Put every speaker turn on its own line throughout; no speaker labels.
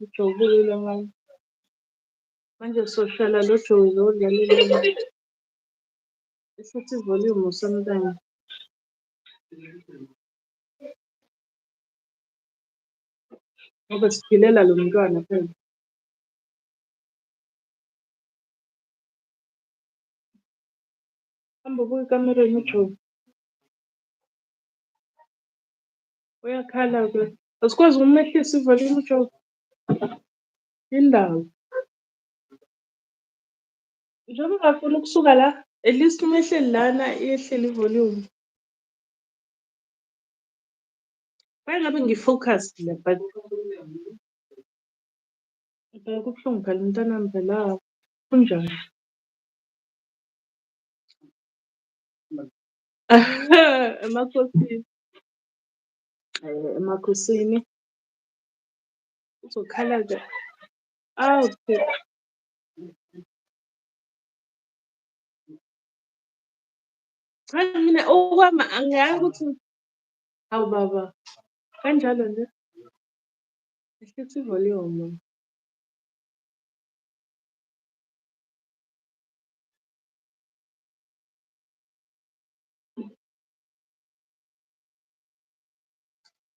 ujabulile manje sohlala lo Joey lo udlalela esethi volume sometimes. Ngoba siphilela lo mntwana phela. Hamba ubuye ekamereni uJoey. Uyakhala-ke. Asikwazi ukumehlisa ivolume uJoey. Indaba. Njengoba ungafuni ukusuka la, at least umehleli lana iyehlele ivolume. Ngabe ngi-focused la but kubuhlungu phela umntanami phela kunjani? Emakhosini. Emakhosini. Uzokhala-ke. Awu cha mina okwami angiyazi ukuthi hawu baba kanjalo nje. Ehlisa ivolume.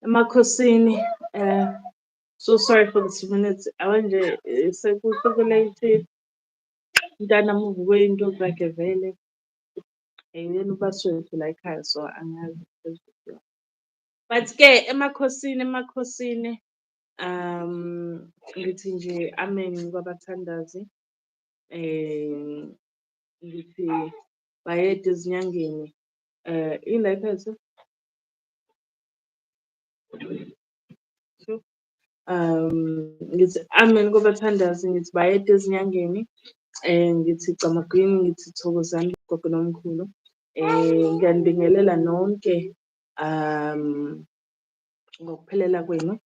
Emakhosini, so sorry for this minute. Awanje sekulate umntanami uvuke into zakhe vele. Yena ubaswethu la ekhaya so angazi. But-ke emakhosini ngithi nje amen kwabathandazi. Ngithi bayede ezinyangeni. Yini la iphethe? Ngithi amen kwabathandazi, ngithi bayede ezinyangeni. Ngithi camagwini, ngithi thokozani gogo nomkhulu. Ngiyanibingelela nonke ngokuphelela kwenu.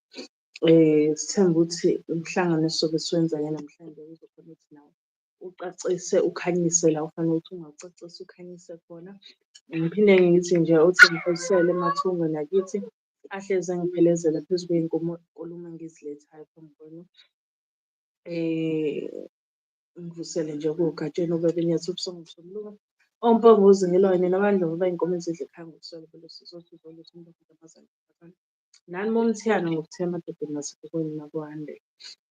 Sithemba ukuthi umhlangano esizobe siwenza-ke namhlanje uzokhona ukuthi nawo ucacise ukhanyise la ofanele ukuthi ungawucacisi ukhanyise khona. Ngiphinde ngithi nje uthi ngibuyisele emathungweni akithi ahlezi engiphelezela phezu kwey'nkulumo engizilethayo phambi kwenu. Ngivusele nje kugatsheni obebenyetha ubusungu sobuluka. Ompongozi ngilwane namandla ngoba iy'nkomo ezidla ekhaya ngokuswela phela sizothi uzoletha umuntu amazane. Nani momthiyana ngokuthema emadodeni nasebukweni nakuhande.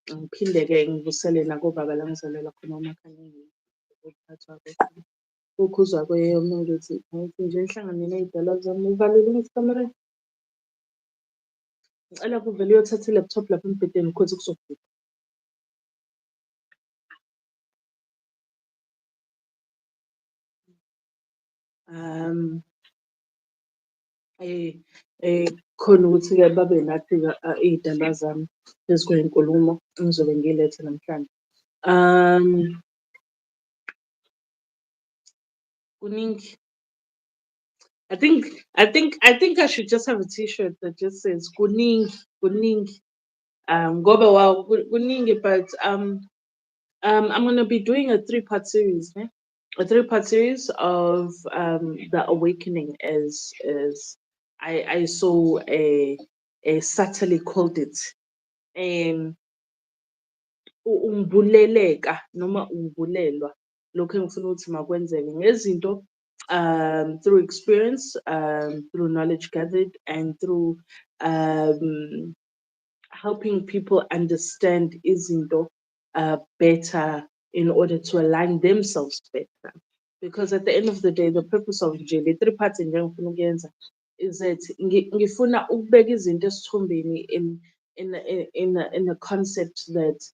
Ngiphinde-ke ngivusele nakobaba la ngizalela khona umakhaleni. Ukuphathwa ukukhuzwa kweyome ngithi nje enhlanganweni ey'dala zami uvalile kamereni. Ngicela kuvele uyothatha i-laptop lapha embhedeni cause kuzofika. Khona ukuthi-ke babe nathi-ke iy'dalwa zami phezu kwey'nkulumo engizobe ngilethe namhlanje. Kuningi. I think I should just have a t-shirt that just says kuningi. Ngoba wow kuningi, but I'm gonna be doing a 3-part series, ne? A 3-part series of the awakening as I so subtly called it. Ungibuleleka noma ungibulelwa lokho engifuna ukuthi makwenzeke ngezinto through experience, through knowledge gathered, and through helping people understand izinto better in order to align themselves better. Because at the end of the day, the purpose of nje le 3 parts nje engifuna ukuyenza is that ngifuna ukubeka izinto esithombeni in a concept that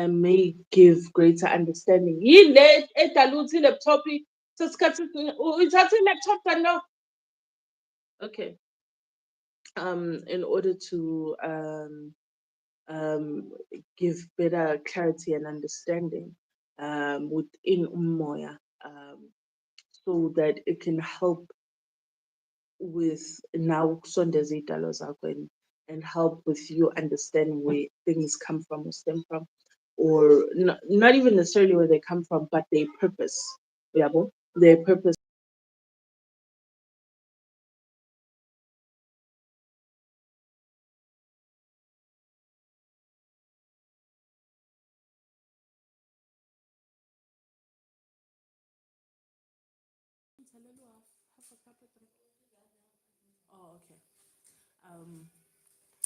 may give greater understanding. Yini le edala ukuthi i-laptop sesikhathi uyithatha i-laptop no? Okay. In order to give better clarity and understanding within umoya, so that it can help with now ukusondeza iy'dalo zakho and help with you understanding where things come from or stem from, or not even necessarily where they come from, but their purpose. Yabo? Their purpose. Oh, okay. Um,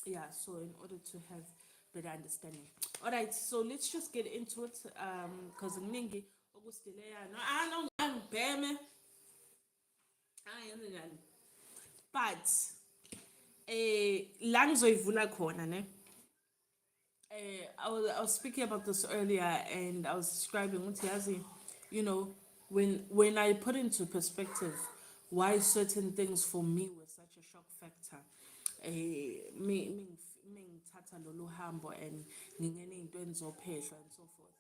yeah, so in order to have better understanding. All right, so let's just get into it. Because Ningi, August no, I know I'm Bama, I am, but la ngizoyivula khona ne. I was speaking about this earlier, and I was describing what yazi, you know, when I put into perspective why certain things for me were such a shock factor. Mengithatha lolu hambo and ngingene ey'ntweni zophehla and so forth.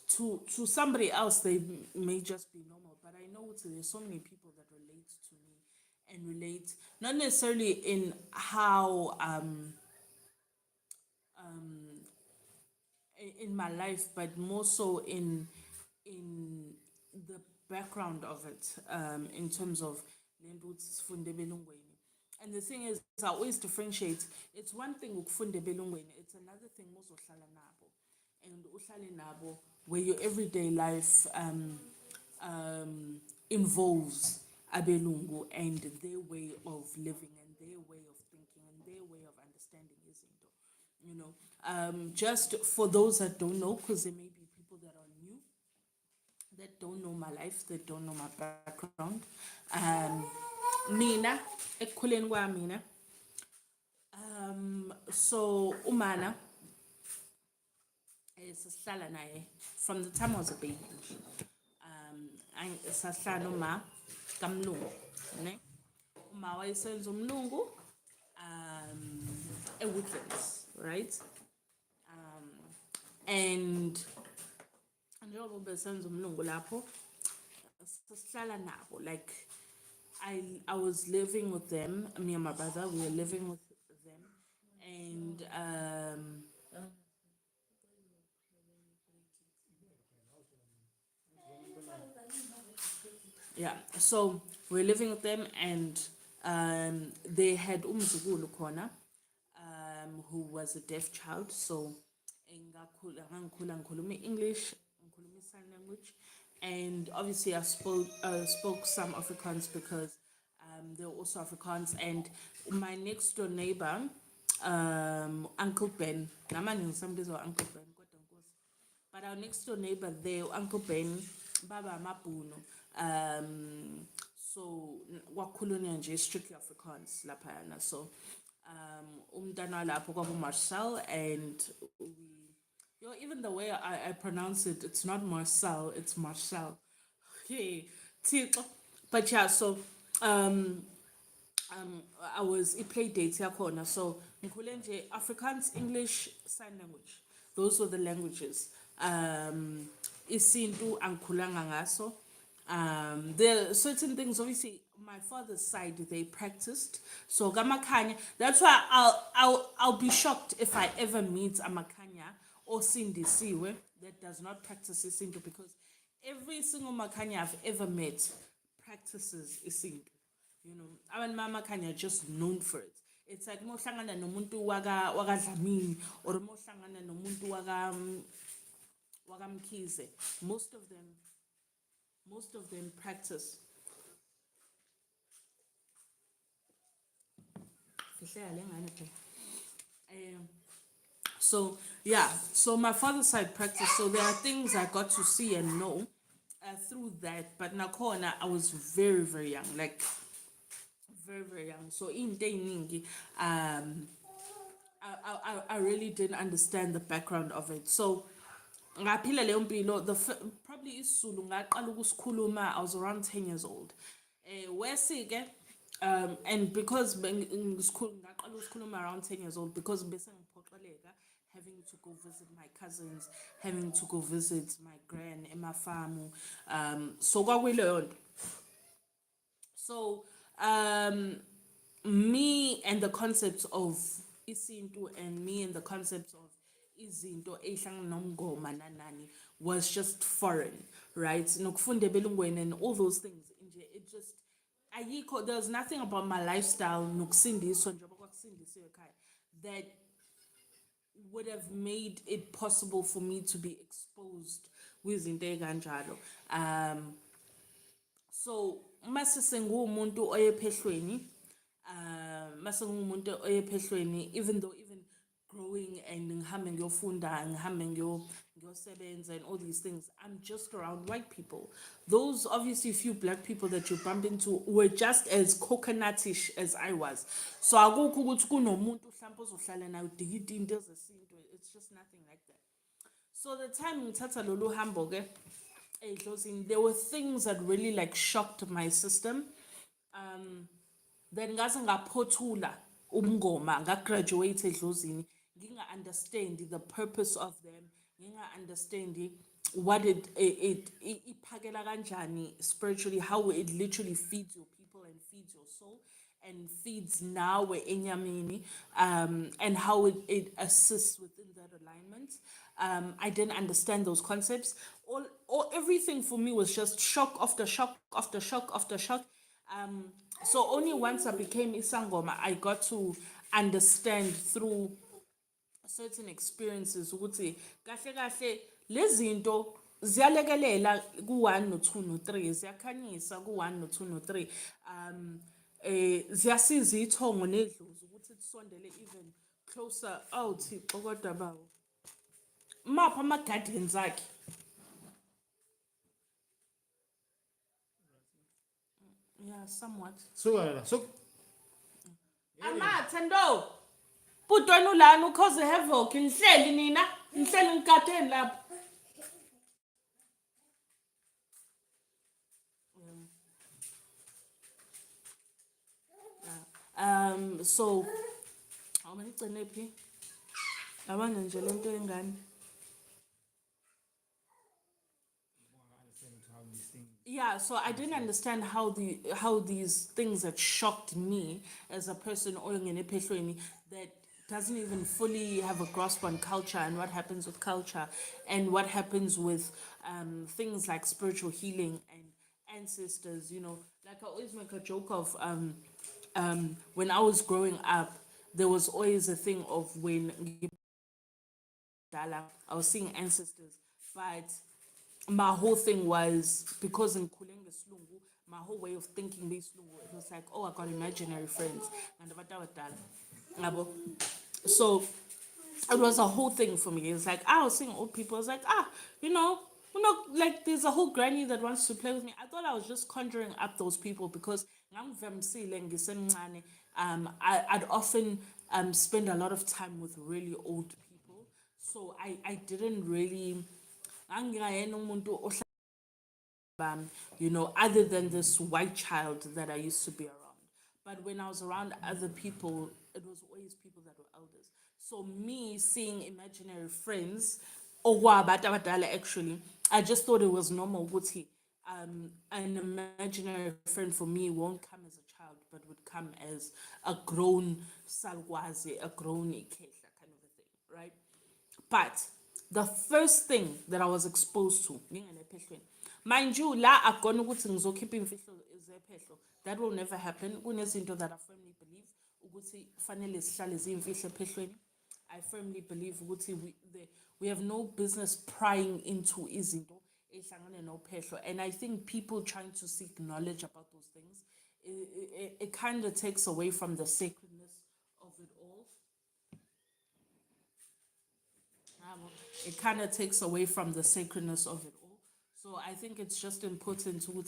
To somebody else they may just be normal, but I know there's so many people that relate to me and relate not necessarily in how in my life, but more so in the background of it, in terms of lento ukuthi sifunde belungweni. And the thing is, I always differentiate. It's one thing ukufunde belungweni, it's another thing uzohlala nabo. And uhlale nabo where your everyday life involves abelungu and their way of living and their way of thinking and their way of understanding izinto. You know, just for those that don't know, because there may be people that are new that don't know my life, that don't know my background. Mina ekukhuleni kwami mina, so umana sasihlala naye from the time I was a baby. Sahlala noma kamlungu, ne? Uma wayesenza umlungu Evilness, right? And njengoba besenza umlungu lapho sasihlala nabo, like I was living with them, me and my brother, we were living with them, and yeah, so we're living with them, and they had umzukulu khona, who was a deaf child. So ngangikhula ngikhuluma English, ngikhuluma sign language, and obviously I spoke some Afrikaans because they were also Afrikaans. And my next door neighbor, Uncle Ben, namani ngisambiza Uncle Ben kodwa Nkosi. But our next door neighbor there, Uncle Ben, Baba Mapuno. So wakhulunywa nje strictly Afrikaans laphayana. So umntana lapho kwabu Marcel, and we, even the way I pronounce it, it's not Marcel, it's Marcel. Okay, Thixo. But yeah, so um I was play dates yakhona, so ngikhule nje Afrikaans, English, sign language. Those were the languages. Isintu angikhulanga ngaso. There are certain things, obviously my father's side they practiced. So Gamakanya, that's why I'll be shocked if I ever meet a Makanya or Siwe that does not practice Isintu, because every single Makanya I've ever met practices Isintu. You know, abantu bamakhanya are just known for it. It's like mohlangana nomuntu waka Dlamini or mohlangana nomuntu waka Mkhize. Most of them practice. So yeah, so my father's side practice. So there are things I got to see and know through that. But Nakona, I was very very young, like very very young. So in Deiningi, I really didn't understand the background of it. So ngaphila leyo mpilo, probably isiZulu ngaqala ukusikhuluma I was around 10 years old. Wesi-ke, and because ngaqala ukusikhuluma around 10 years old, because bese ngiphoqeleka having to go visit my cousins, having to go visit my gran emafamu. So kwakuyileyo nto. So me and the concept of isintu, and me and the concept of izinto ey'hlangana nomngoma nanani was just foreign, right? Nokufunda ebelungweni and all those things nje, it just ayikho, there's nothing about my lifestyle nokusindiswa njengoba kwakusindisiwe ekhaya that would have made it possible for me to be exposed with ey'kanjalo. So mase sengumuntu oyephehlweni, mase ngumuntu oyephehlweni, even though even growing and ngihambe ngiyofunda, ngihambe ngiyosebenza and all these things, I'm just around white people. Those obviously few black people that you bump into were just as coconutish as I was. So akukho ukuthi kunomuntu mhlawumbe ozohlala nayo udikida into zesintu. It's just nothing like that. So the time ngithatha lolu hambo ke eidlozini, there were things that really like shocked my system. Then ngaze ngaphothula ubungoma, ngagraduate edlozini, nginga-understand the purpose of them, nginga-understand what it iphakela kanjani spiritually, how it literally feeds your people and feeds your soul and feeds nawe enyamini, and how it assists within that alignment. I didn't understand those concepts. Everything for me was just shock after shock after shock after shock. So only once I became Isangoma, I got to understand through certain experiences ukuthi kahle kahle lezinto ziyalekelela ku-1 no-2 no-3, ziyakhanyisa ku-1 no-2 no-3. Ziyasiza ithongo nedlozi ukuthi kusondele even closer. Oh Thixo, kodwa bawo mapha ama-guardians akhe. Yeah, somewhat.
So
Thando, butwana ulana ukhoze havoc, ngihleli nina, ngihleli ngikateni lapho. So awumangigcine phi? Yabona nje lento engane. Yeah, so I didn't understand how these things that shocked me as a person that doesn't even fully have a grasp on culture and what happens with culture and what happens with things like spiritual healing and ancestors. Like I always make a joke of when I was growing up, there was always a thing of when I was seeing ancestors, but my whole thing was because in Kulenge Slungu, my whole way of thinking this it was like, oh, I got imaginary friends. So it was a whole thing for me. It's like I was seeing old people. I was like, like there's a whole granny that wants to play with me. I thought I was just conjuring up those people because I'd often spend a lot of time with really old people. So I didn't really other than this white child that I used to be around. But when I was around other people, it was always people that were elders. So me seeing imaginary friends, actually, I just thought it was normal. An imaginary friend for me won't come as a child, but would come as a grown salwazi, a grown ikehla kind of a thing, right? But the first thing that I was exposed to, mind you, la akona ukuthi ngizokhipha imfihlo zephehlo, that will never happen. Kunezinto that I firmly believe ukuthi fanele sihlale ziyimfihlo ephehlweni. I firmly believe ukuthi we have no business prying into izinto ehlangane nophehlo, and I think people trying to seek knowledge about those things, it kind of takes away from the sacredness of it all. It kind of takes away from the sacredness of it all. So I think it's just important to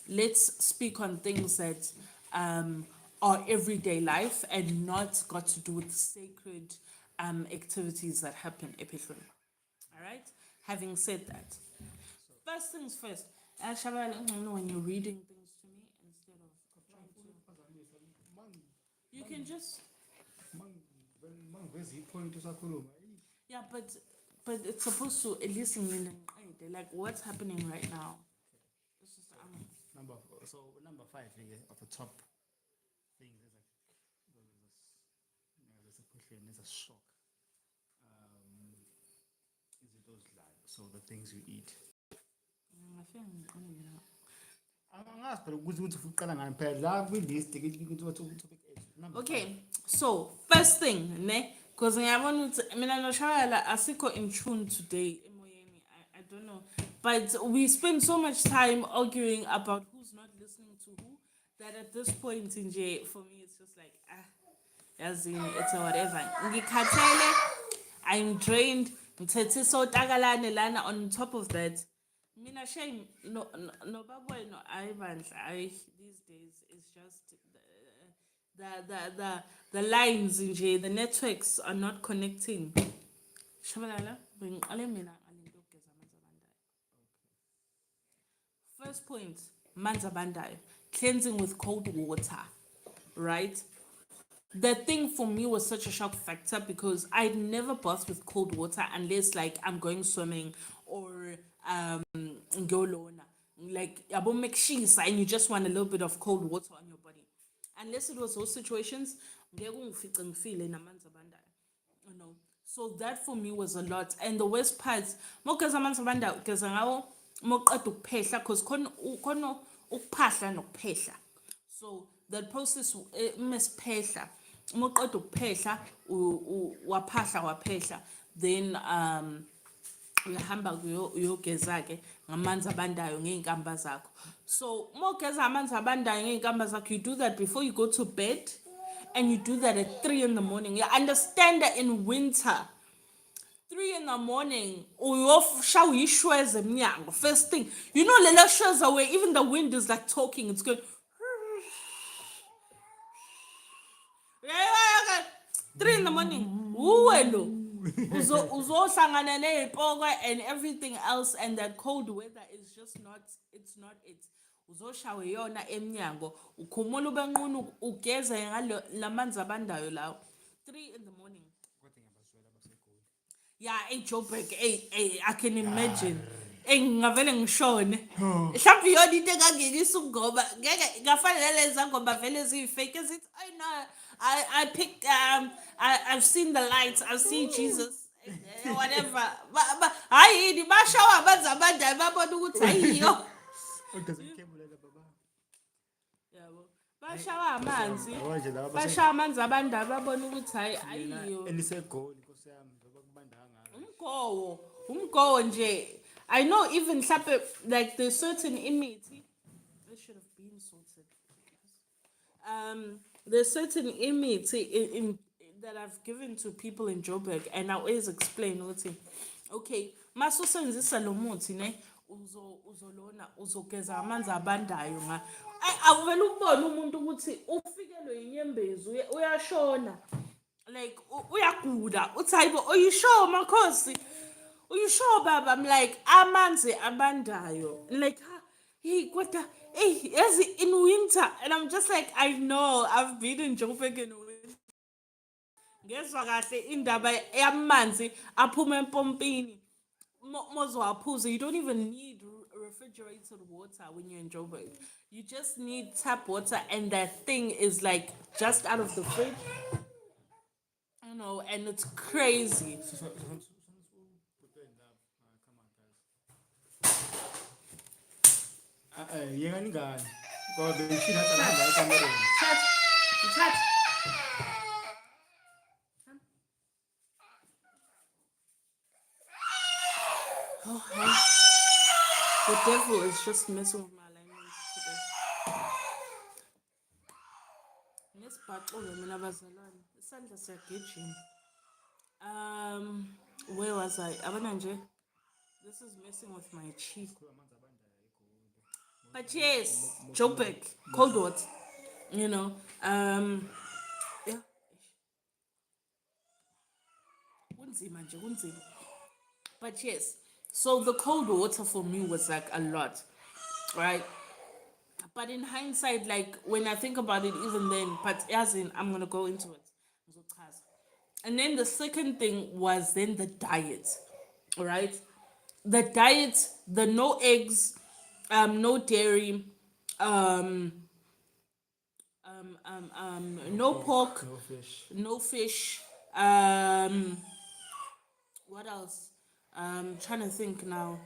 let's speak on things that are everyday life and not got to do with sacred activities that happen epically. All right. Having said that, first things first. When you're reading things to me instead of trying to, you can just. Yeah, but it's supposed to at least in like what's happening right now. This is
number 5 at the top thing. There's a question. There's a shock. Is it those lies? So the things you eat.
I feel okay, so first thing, ne, because I want to. I mean, I'm not sure. Asikho in tune today. I don't know.
But we spend so much time arguing about who's not listening to who that at this point in J, for me, it's just like, as in, it's a whatever. Ngikhathele, I'm drained. Ngithethe so takalane lana on top of that. Mina shame no baboy no ayibandla ay these days it's just the lines in J, the networks are not connecting. Shabalala, bengiqale mina ngalento yokugeza amanzi abandayo. First point, manzi abandayo, cleansing with cold water, right? The thing for me was such a shock factor because I'd never bathed with cold water unless like I'm going swimming or ngolona. Like yabo mekshisa and you just want a little bit of cold water on your body. Unless it was those situations, ngeke ungifice ngifile namanzi abandayo. You know. So that for me was a lot. And the worst part, mokeza amanzi abandayo ugeza ngawo moqeda ukuphehla because khona ukuphahla nokuphehla. So that process mesiphehla moqeda ukuphehla waphehla then uyahamba uyogeza ke ngamanzi abandayo ngeinkamba zakho. So mogeza amanzi abandayo ngeinkamba zakho, you do that before you go to bed and you do that at 3 in the morning. You understand that in winter 3 in the morning uyoshawa ishweza emnyango first thing, you know lela shweza where even the wind is like talking, it's going 3 in the morning uwe lo uzohlangana nezipoko and everything else, and that cold weather is just not, it's not it. Uzoshawa yona emnyango ukhumula ubenqunu ugeze ngalo lamanzi abandayo lawo 3 in the morning. Yeah, Joburg, I can imagine. Ngavele ngishone. Mhlawumbe yona into engangenisa ukugoba. Ngeke ngafanele leza ngoba vele ziyifake ezithi I know I picked I've seen the lights, I've seen Jesus. Whatever. Hayi ni bashawa amanzi abandayo babona ukuthi ayiyo. Yabo. Bashawa amanzi. Bashawa amanzi abandayo babona ukuthi ayiyo.
Elisegoli Nkosi yami ngoba kubandanga.
Umgowo nje. I know even like there's certain imithi. This should have been sorted. There's certain imithi in that I've given to people in Joburg, and I always explain ukuthi, okay, masosenzisa lo muthi ne uzolona uzogeza amanzi abandayo nga. Awuvela ukubona umuntu ukuthi ufikelwe inyembezi uyashona. Like uyaguda uthi hayibo, are you sure Makhosi? Are you sure baba? I'm like amanzi abandayo. Like hey kwata hey in winter, and I'm just like I know I've been in Joburg in winter. Ngezwa kahle indaba yamanzi aphuma empompini mozwaphuza. You don't even need refrigerated water when you're in Joburg. You just need tap water, and that thing is like just out of the fridge. You know, and it's crazy.
Yengani ngani ngoba beshina la ekamereni.
Chat. Oh, hey. The devil is just messing with my language today. Nesibhaxule mina bazalwane. Isandla siyagijima. Where was I? Abana nje. This is messing with my cheek. But yes, Joburg, cold water. You know. Yeah. Kunzima nje, kunzima. But yes, so the cold water for me was like a lot, right? But in hindsight, like when I think about it, even then, but as in, I'm gonna go into it. And then the second thing was then the diet, all right? The diet, the no eggs, no dairy, no pork, no fish. What else? Trying to think now.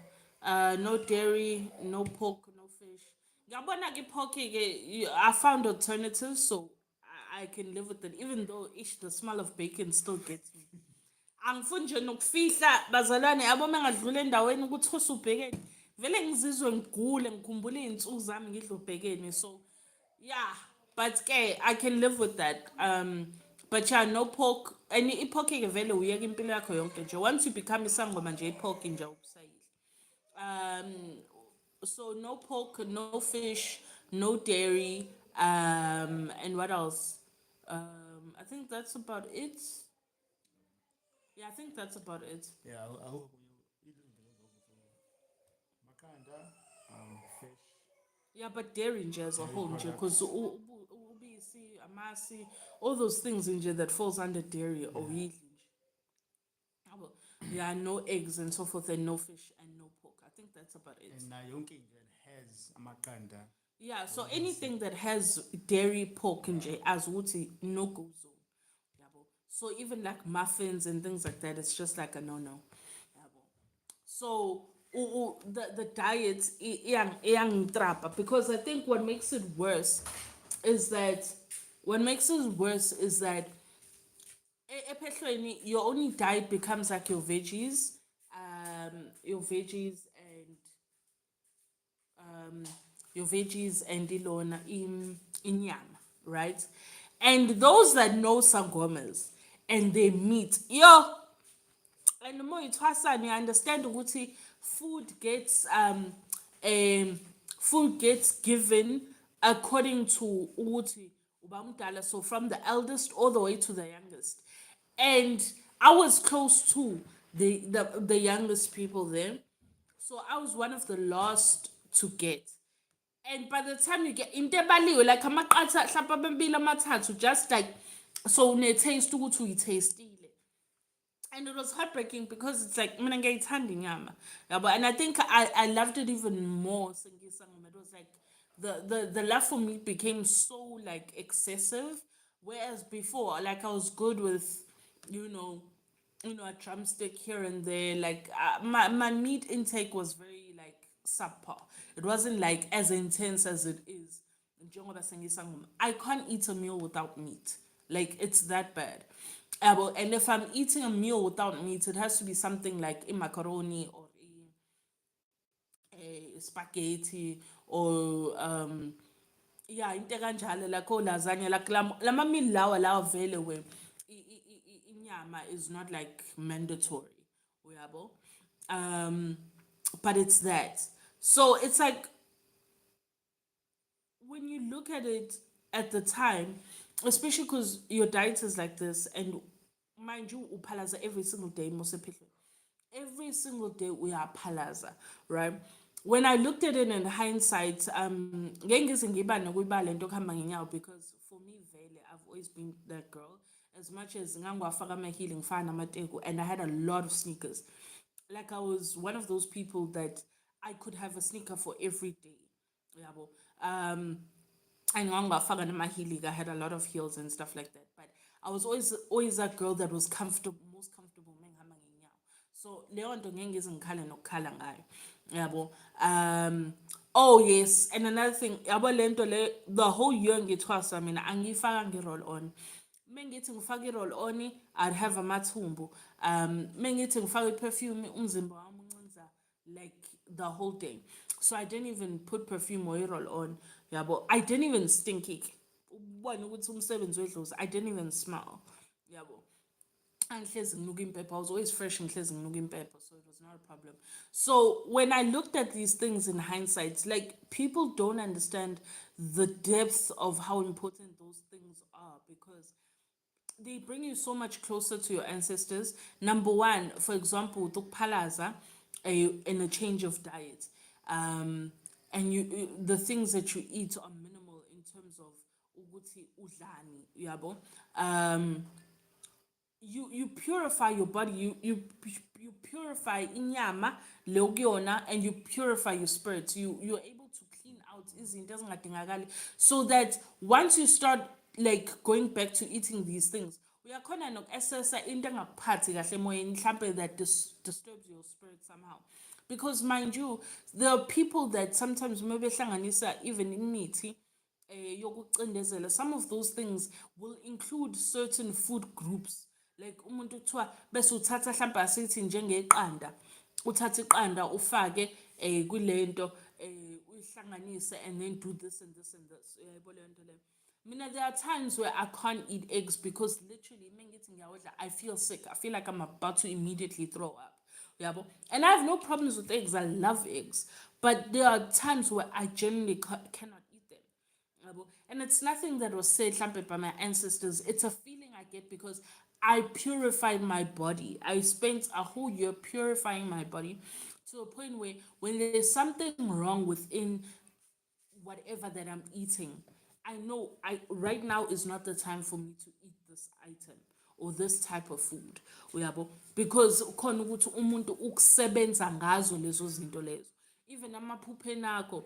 No dairy, no pork, no fish. Ngiyabona ke pork ke, I found alternatives, so I can live with it, even though the smell of bacon still gets me. Angifuni nje nokufihla bazalwane yabo mengadlula endaweni ukuthi usubhekeni vele ngizizwe ngigule ngikhumbula iy'nsuku zami ngidla ubhekene. So yeah, but ke I can live with that. But yeah, no pork. And i-pork-ke vele uyeka impilo yakho yonke nje. Once you become isangoma nje i-pork nje awusayidli. Um, so no pork, no fish, no dairy, and what else? I think that's about it. Yeah, I think that's about it.
Yeah, I hope you eat makanda, fish,
Yeah, but dairy nje as a
dairy
whole nje, because
products.
ubisi, amasi, all those things nje that falls under dairy or
Yeah.
nje. Yabo. Yeah, no eggs and so forth, and no fish and no pork. I think that's about it.
And yonke into that has amakanda.
Yeah, so anything that has dairy, pork nje as wuti no go zone. Yabo. So even like muffins and things like that, it's just like a no. Yabo. So the diet trap, because I think what makes it worse is that your only diet becomes like your veggies and ilona inyama, right? And those that know sangomas and they meet, and the more you twasani, you understand ukuthi um food gets given according to ukuthi uba mdala, so from the eldest all the way to the youngest. And I was close to the youngest people there, so I was one of the last to get. And by the time you get into ebaliwe, like amaqatha hlapa amabili amathathu, just like, so une-taste ukuthi uyithastile. And it was heartbreaking because it's like mina ngiyayithanda inyama yabo, and I think I loved it even more sengisangoma. It was like the love for meat became so like excessive, whereas before, like, I was good with, you know a drumstick here and there. Like, my meat intake was very like subpar. It wasn't like as intense as it is njengoba sengisangoma. I can't eat a meal without meat. Like, it's that bad. And if I'm eating a meal without meat, it has to be something like a macaroni or a spaghetti or yeah, into kanjalo, like lasagna, like lama meal lawa vele where inyama is not like mandatory. Uyabo. But it's that. So it's like, when you look at it at the time, especially because your diet is like this, and mind you, upalaza every single day, every single day we are palaza, right? When I looked at it in hindsight, ngeke ngize ngiba nokuyibala lento kuhamba ngenyawo, because for me vele I've always been that girl. As much as ngangiwafaka amahili ngifana namateko, and I had a lot of sneakers. Like, I was one of those people that I could have a sneaker for every day. Yabo. And ngangibafaka namahili, I had a lot of heels and stuff like that. But I was always that girl that was comfortable, most comfortable mengihamba ngenyawo. So leyo nto ngeke ngize ngikhale nokukhala ngayo. Yabo. Oh yes, and another thing, yabo lento le, the whole year ngithwasa mina angiyifaka ngi-roll on. Mengithi ngifaka i-roll on, I'd have amathumbu. Mengithi ngifaka i-perfume, umzimba wami uncinza like the whole day. So I didn't even put perfume or roll on. Yabo. I didn't even stink. Ubone ukuthi umsebenzi wedlozi, I didn't even smell. Yabo. Angihlezi nginuka impepho. I was always fresh ngihlezi nginuka impepho, so it was not a problem. So when I looked at these things in hindsight, like, people don't understand the depth of how important those things are, because they bring you so much closer to your ancestors. Number one, for example, palaza, in a change of diet, and the things that you eat are minimal in terms of ukuthi udlani, yabo. You purify your body. You purify inyama leokuyona, and you purify your spirit. You're able to clean out izinto ezingadingakali, so that once you start like going back to eating these things, uyakhona noku-accessa into engakuphathi kahle emoyeni, mhlampe that disturbs your spirit somehow. Because mind you, there are people that sometimes maybe behlanganisa even imithi yokucindezela. Some of those things will include certain food groups. Like, umuntu kuthiwa bese uthatha mhlambe asithi njengeqanda, uthatha iqanda ufake kulento uyihlanganise and then do this and this and this. Uyayibona leyo nto leyo? Mina, there are times where I can't eat eggs because literally mengithi ngiyawodla, I feel sick. I feel like I'm about to immediately throw up. Yabo. And I have no problems with eggs. I love eggs. But there are times where I genuinely cannot eat them. Yabo. And it's nothing that was said hlampe, by my ancestors. It's a feeling I get because I purified my body. I spent a whole year purifying my body to a point where when there's something wrong within whatever that I'm eating, I know I right now is not the time for me to eat this item or this type of food. Uyabo? Because khona ukuthi umuntu ukusebenza ngazo lezo zinto lezo. Even amaphupho enakho,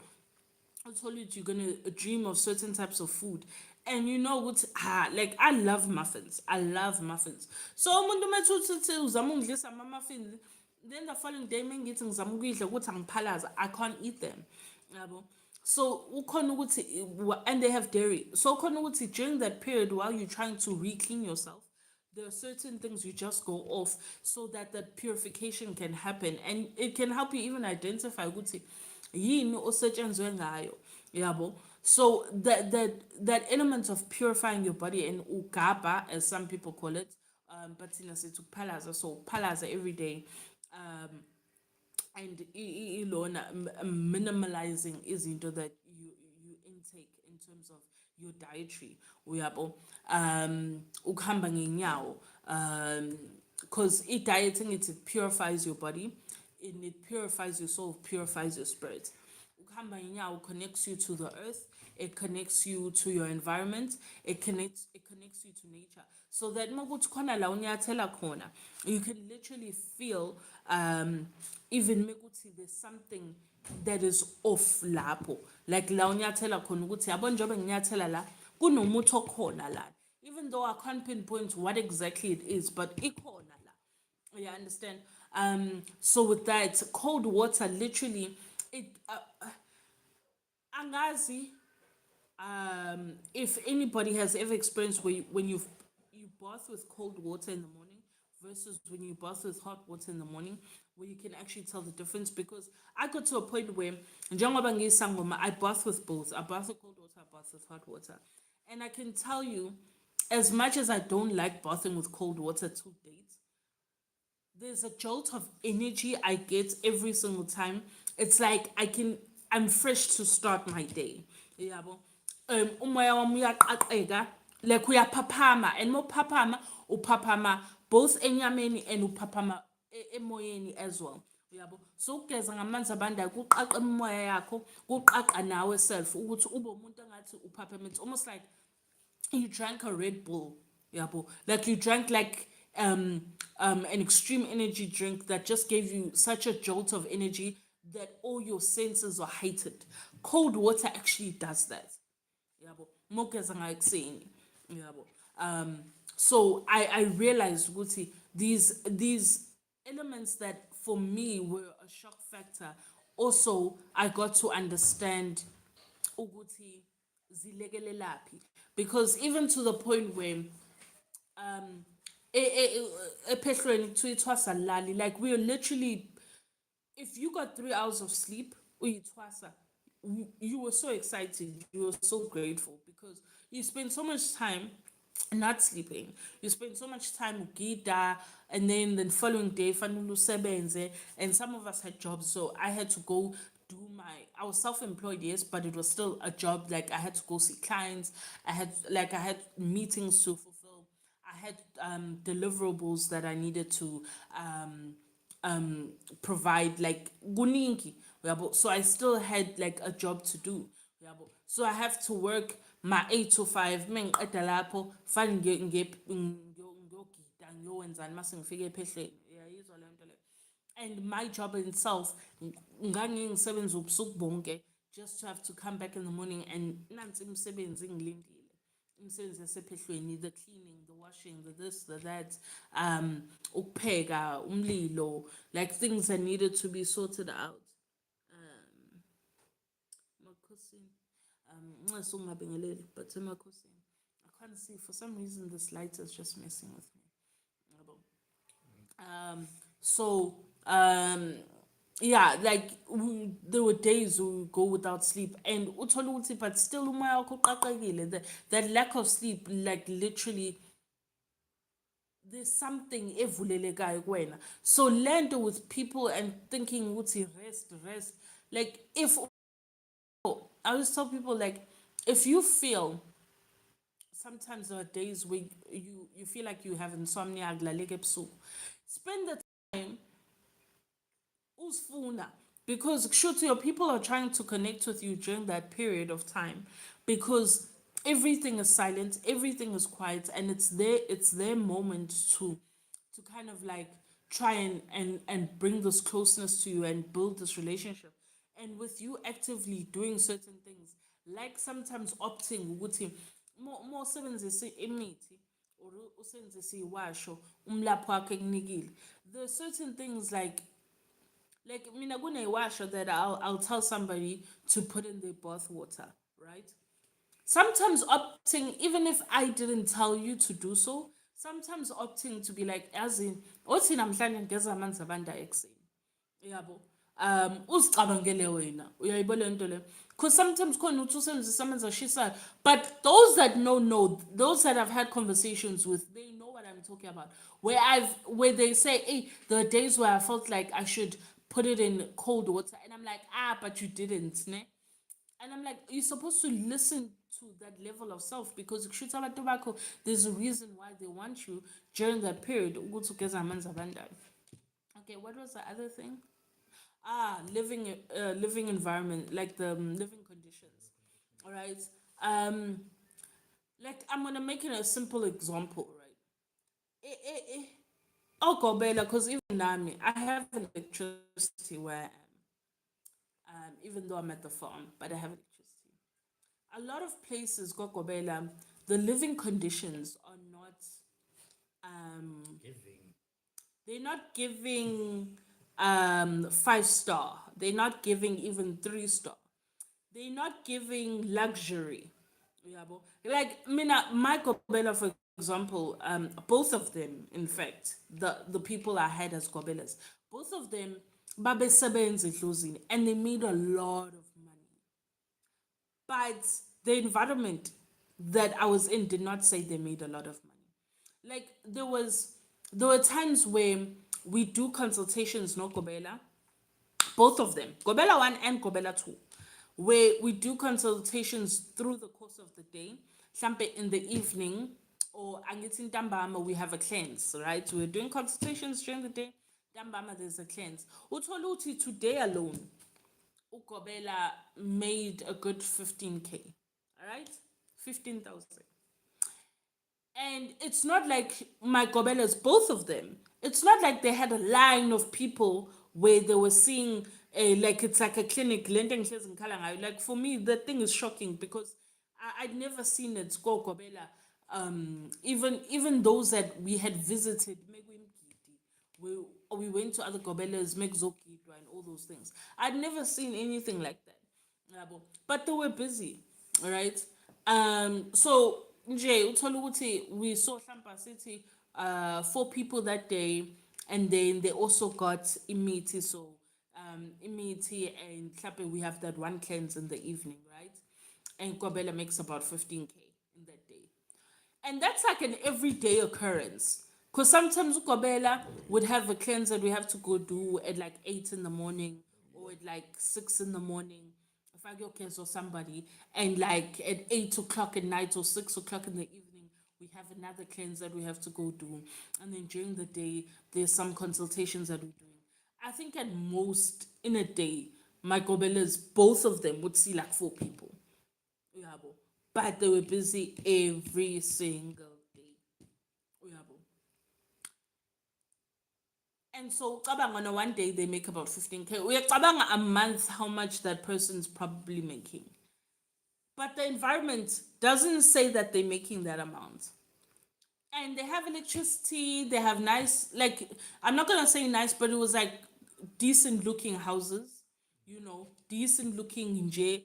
I told you you're gonna dream of certain types of food. And you know what? Like I love muffins. I love muffins. So umuntu methu uzama ungidlisa ama muffins. Then the following day mengithi ngizama ukuyidla ukuthi angiphalaza, I can't eat them. Yabo. So ukhona ukuthi, and they have dairy. So ukhona ukuthi during that period while you're trying to re-clean yourself, there are certain things you just go off so that the purification can happen, and it can help you even identify ukuthi yini osetshenzwe ngayo. Yabo. So that element of purifying your body and ugaba, as some people call it, but in a sense palaza, so palaza every day, and ilona minimalizing izinto that you intake in terms of your dietary. Uyabo. Ukuhamba ngenyawo, because dieting, it purifies your body and it purifies your soul, purifies your spirit. Ukuhamba ngenyawo connects you to the earth, it connects you to your environment, it connects you to nature, so that makuthi khona la unyathela khona, you can literally feel, even mekuthi there's something that is off lapho, like la unyathela khona ukuthi yabo njobe nginyathela la kunomuthi okhona la, even though I can't pinpoint what exactly it is, but ikhona la. You understand? So with that, cold water literally, it angazi, if anybody has ever experienced where when you bath with cold water in the morning versus when you bath with hot water in the morning, where you can actually tell the difference. Because I got to a point where njengoba ngiyisangoma, I bath with both. I bath with cold water, I bath with hot water. And I can tell you, as much as I don't like bathing with cold water to date, there's a jolt of energy I get every single time. It's like I'm fresh to start my day. Yabo. Umoya wami uyaqaqeka, like uyaphaphama, and mophaphama uphaphama both enyameni and uphaphama emoyeni as well. Yabo. So ukugeza ngamanzi abandayo kuqaqa emoya yakho, kuqaqa nawe self ukuthi ube umuntu engathi uphaphama. It's almost like you drank a Red Bull, yabo. Like you drank like an extreme energy drink that just gave you such a jolt of energy that all your senses are heightened. Cold water actually does that. Yabo. Mokeza ngayikuseni. Yabo. So I realized ukuthi these elements that for me were a shock factor, also I got to understand ukuthi zilekelelaphi, because even to the point where ephehlweni kuthiwa ithwasa lali, like we are literally, if you got 3 hours of sleep uyithwasa, you were so excited, you were so grateful, because you spend so much time not sleeping, you spend so much time ugida, and then the following day fanele usebenze, and some of us had jobs, so I had to go do I was self-employed, yes, but it was still a job. Like I had to go see clients, I had meetings to fulfill, I had deliverables that I needed to provide, like guningi. So I still had like a job to do. So I have to work my 8 to 5. Mengiqeda lapho fanele ngiyogida ngiyowenzani mase ngifike ephehleni. Yayizwa le nto le. And my job in itself, ngangingisebenza ubusuku bonke just to have to come back in the morning and nansi imisebenzi ngilindile. Imisebenzi yasephehlweni, the cleaning, the washing, the this, the that, ukupheka, umlilo, like things that needed to be sorted out. Makhosi, nxa ungabingeleli, but Makhosi, I can't see, for some reason this light is just messing with me. So yeah, like there were days we would go without sleep and uthole ukuthi but still umoya wakho uqaqekile. That lack of sleep, like literally there's something evulelekayo kuwena. So lento with people and thinking ukuthi rest, like if I always tell people like if you feel sometimes there are days where you feel like you have insomnia akulaleki ebusuku, spend the time usfuna, because kushuthi your people are trying to connect with you during that period of time, because everything is silent, everything is quiet, and it's their moment to kind of like try and bring this closeness to you and build this relationship. And with you actively doing certain things, like sometimes opting ukuthi more sebenzise imithi or usebenzise iwasho umlapho wakhe ekunikile. There are certain things like mina kunewasho that I'll tell somebody to put in their bath water, right? Sometimes opting, even if I didn't tell you to do so, sometimes opting to be like, as in, othi namhlanje ngeza amanzi abanda ekuseni, yabo, uzicabangele wena uyayibona lento le, because sometimes khona uthi usebenzisa amanzi ashisayo, but those that know, those that I've had conversations with, they know what I'm talking about, where they say, hey, there are days where I felt like I should put it in cold water, and I'm like, but you didn't, ne? And I'm like, you're supposed to listen to that level of self, because kushuthi abantu bakho, there's a reason why they want you during that period ukuthi ugeze amanzi abandayo. Okay, what was the other thing? Living environment, like the living conditions. All right. Um, like I'm gonna make it a simple example, right? Oh, Gobela, because even Nami, I have electricity where I am. Even though I'm at the farm, but I have electricity. A lot of places, Gokobela, the living conditions are not
Giving.
they're not giving 5 star. They're not giving even 3 star. They're not giving luxury. Yabo. Like mina, my Gobela, for example, both of them, in fact, the people I had as Gobelas, both of them babe sebenza idlozini, and they made a lot of money. But the environment that I was in did not say they made a lot of money. Like there were times where we do consultations, no Gobela, both of them, Gobela 1 and Gobela 2, where we do consultations through the course of the day. Mhlampe in the evening or angithi ntambama we have a cleanse, right? We're doing consultations during the day. Ntambama there's a cleanse. Uthola ukuthi today alone, Ugobela made a good 15K. All right? 15,000. And it's not like my Gobelas, both of them, it's not like they had a line of people where they were seeing like it's like a clinic. Like for me, the thing is shocking because I'd never seen it go Gobela. Even those that we had visited, we we went to other Gobelas, Megzokidwa, and all those things. I'd never seen anything like that. Yabo. But they were busy, all right? So nje uthola ukuthi we saw Hlampa City 4 people that day, and then they also got imithi. So imithi and Hlampe we have that one cleanse in the evening, right? And Kobela makes about 15K in that day. And that's like an everyday occurrence. Because sometimes Ukobela would have a cleanse that we have to go do at like 8 in the morning or at like 6 in the morning. If I get cleanse or somebody, and like at 8 o'clock at night or 6 o'clock in the evening, we have another cleanse that we have to go do. And then during the day, there's some consultations that we're doing. I think at most in a day, my Gobelas, both of them would see like 4 people. Uyabo. But they were busy every single day. Uyabo. And so on a one day they make about 15K. Uyacabanga a month how much that person's probably making. But the environment doesn't say that they're making that amount. And they have electricity, they have nice, like, I'm not gonna say nice, but it was like decent looking houses, decent looking nje.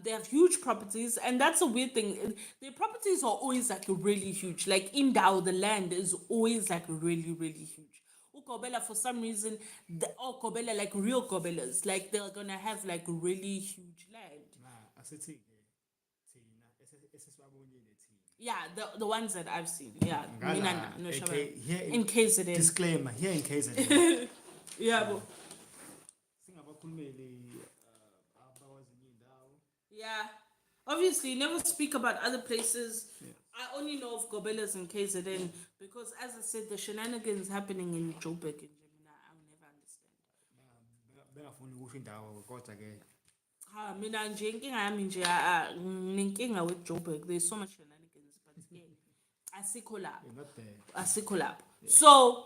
They have huge properties, and that's a weird thing. Their properties are always like really huge. Like in Dao, the land is always like really, really huge. Gobela, for some reason, all Gobela, like real Gobelas, like they're gonna have like really huge land.
Asithi-ke thina esesiwabonile thina.
Yeah, the ones that I've seen. Yeah, mina
Ngala,
no
AK, here
in KZN.
disclaimer, here in KZN.
Yeah,
Singabakhulumeli abawazinye indawo.
yeah. Obviously, never speak about other places. I only know of Gobelas in KZN because, as I said, the shenanigans happening in Joburg in Gemini, I'll never understand.
Bengafuni ukusho indawo kodwa ke
Ha, mina nje inkinga yami nje nginenkinga with Joburg. There's so much shenanigans, but yeah, asikho lapho.
not bad.
Asikho lapho. So,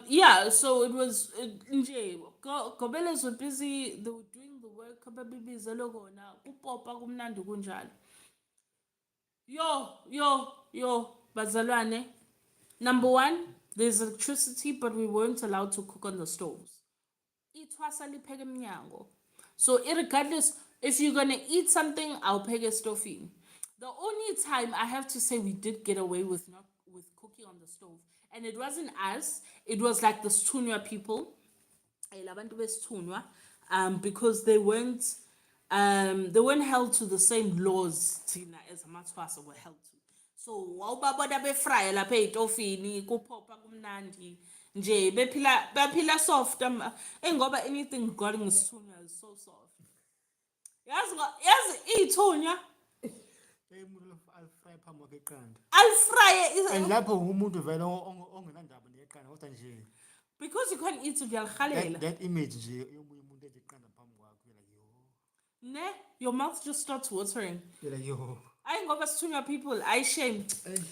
yeah, so it was nje Gobelas were busy. They were doing the work. Ababibizelo kona kupopa kumnandi kunjalo. Yo, bazalwane. Number one, there's electricity, but we weren't allowed to cook on the stoves. Ithwasa lipheke emnyango. So regardless, if you're gonna eat something, I'll peg a stove in. The only time I have to say we did get away with not with cooking on the stove, and it wasn't us, it was like the Stunya people, labantu besithunywa, because they weren't held to the same laws thina as amathwasa were held to. So wawubabona befrya lapha ey'tofini kuphopha kumnandi nje bephila soft ngoba anything regarding isithunywa is so soft. Yazi ithunywa
Umuntu alifry phambi kwakhe eqanda.
alifrye
And lapho umuntu vele ongenandaba neqanda kodwa nje
because you can't eat uyalihalela.
that image nje yomunye umuntu ethi iqanda phambi kwakho you're like yo.
Ne, your mouth just starts watering.
You're like yo.
I ngoba Stunya people, I shame.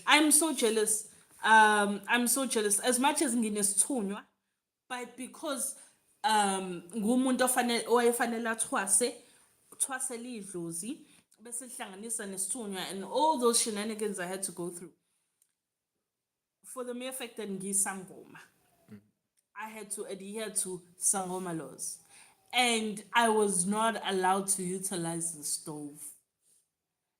I'm so jealous. I'm so jealous. As much as nginesithunywa, but because ngumuntu owayefanele thwase lidlozi bese hlanganisa nesithunywa and all those shenanigans I had to go through. For the mere fact that ngisangoma, I had to adhere to sangoma laws. And I was not allowed to utilize the stove.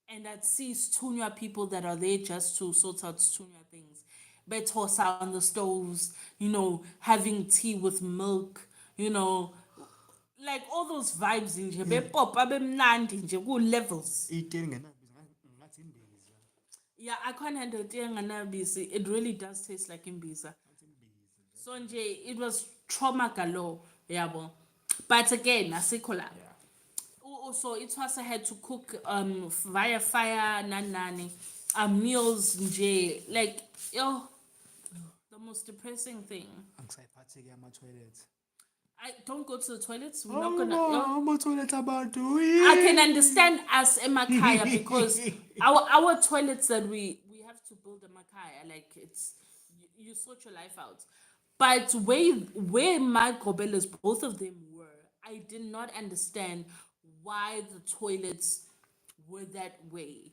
And I'd see Stunya people that are there just to sort out Stunya things. Betosa on the stoves, having tea with milk, like all those vibes in here. Pop, abemnandi nje ku levels. Yeah, I can't handle tea nganabisi. It really does taste like imbiza. So nje, it was trauma galore, yabo. But again, asikho la. So it was I had to cook via fire nani meals nje like the most depressing thing.
Angisayiphathi-ke ama-toilets.
I don't go to the toilets. We're not gonna.
Ama-toilet abantu.
I can understand us emakaya because our toilets that we have to build a makaya, like it's you sort your life out. But where my gobelas, both of them were, I did not understand why the toilets were that way.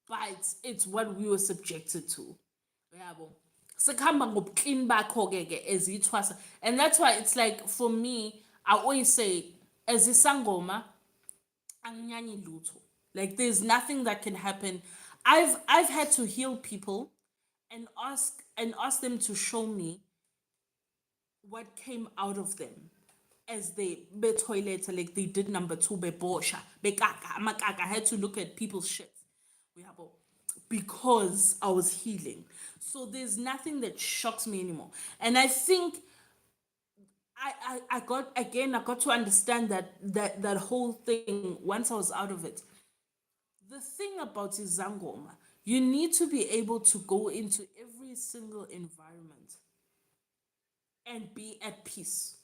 But it's what we were subjected to. Yabo. Sikhamba ngobuclean bakho ke as ithwasa. And that's why it's like for me, I always say as isangoma anginyanyi lutho. Like there's nothing that can happen. I've had to heal people and ask them to show me what came out of them as they be toilet, like they did number 2 be bosha be kaka amakaka. I had to look at people's shit because I was healing. So there's nothing that shocks me anymore. And I think I got to understand that whole thing once I was out of it. The thing about Zangoma, you need to be able to go into every single environment and be at peace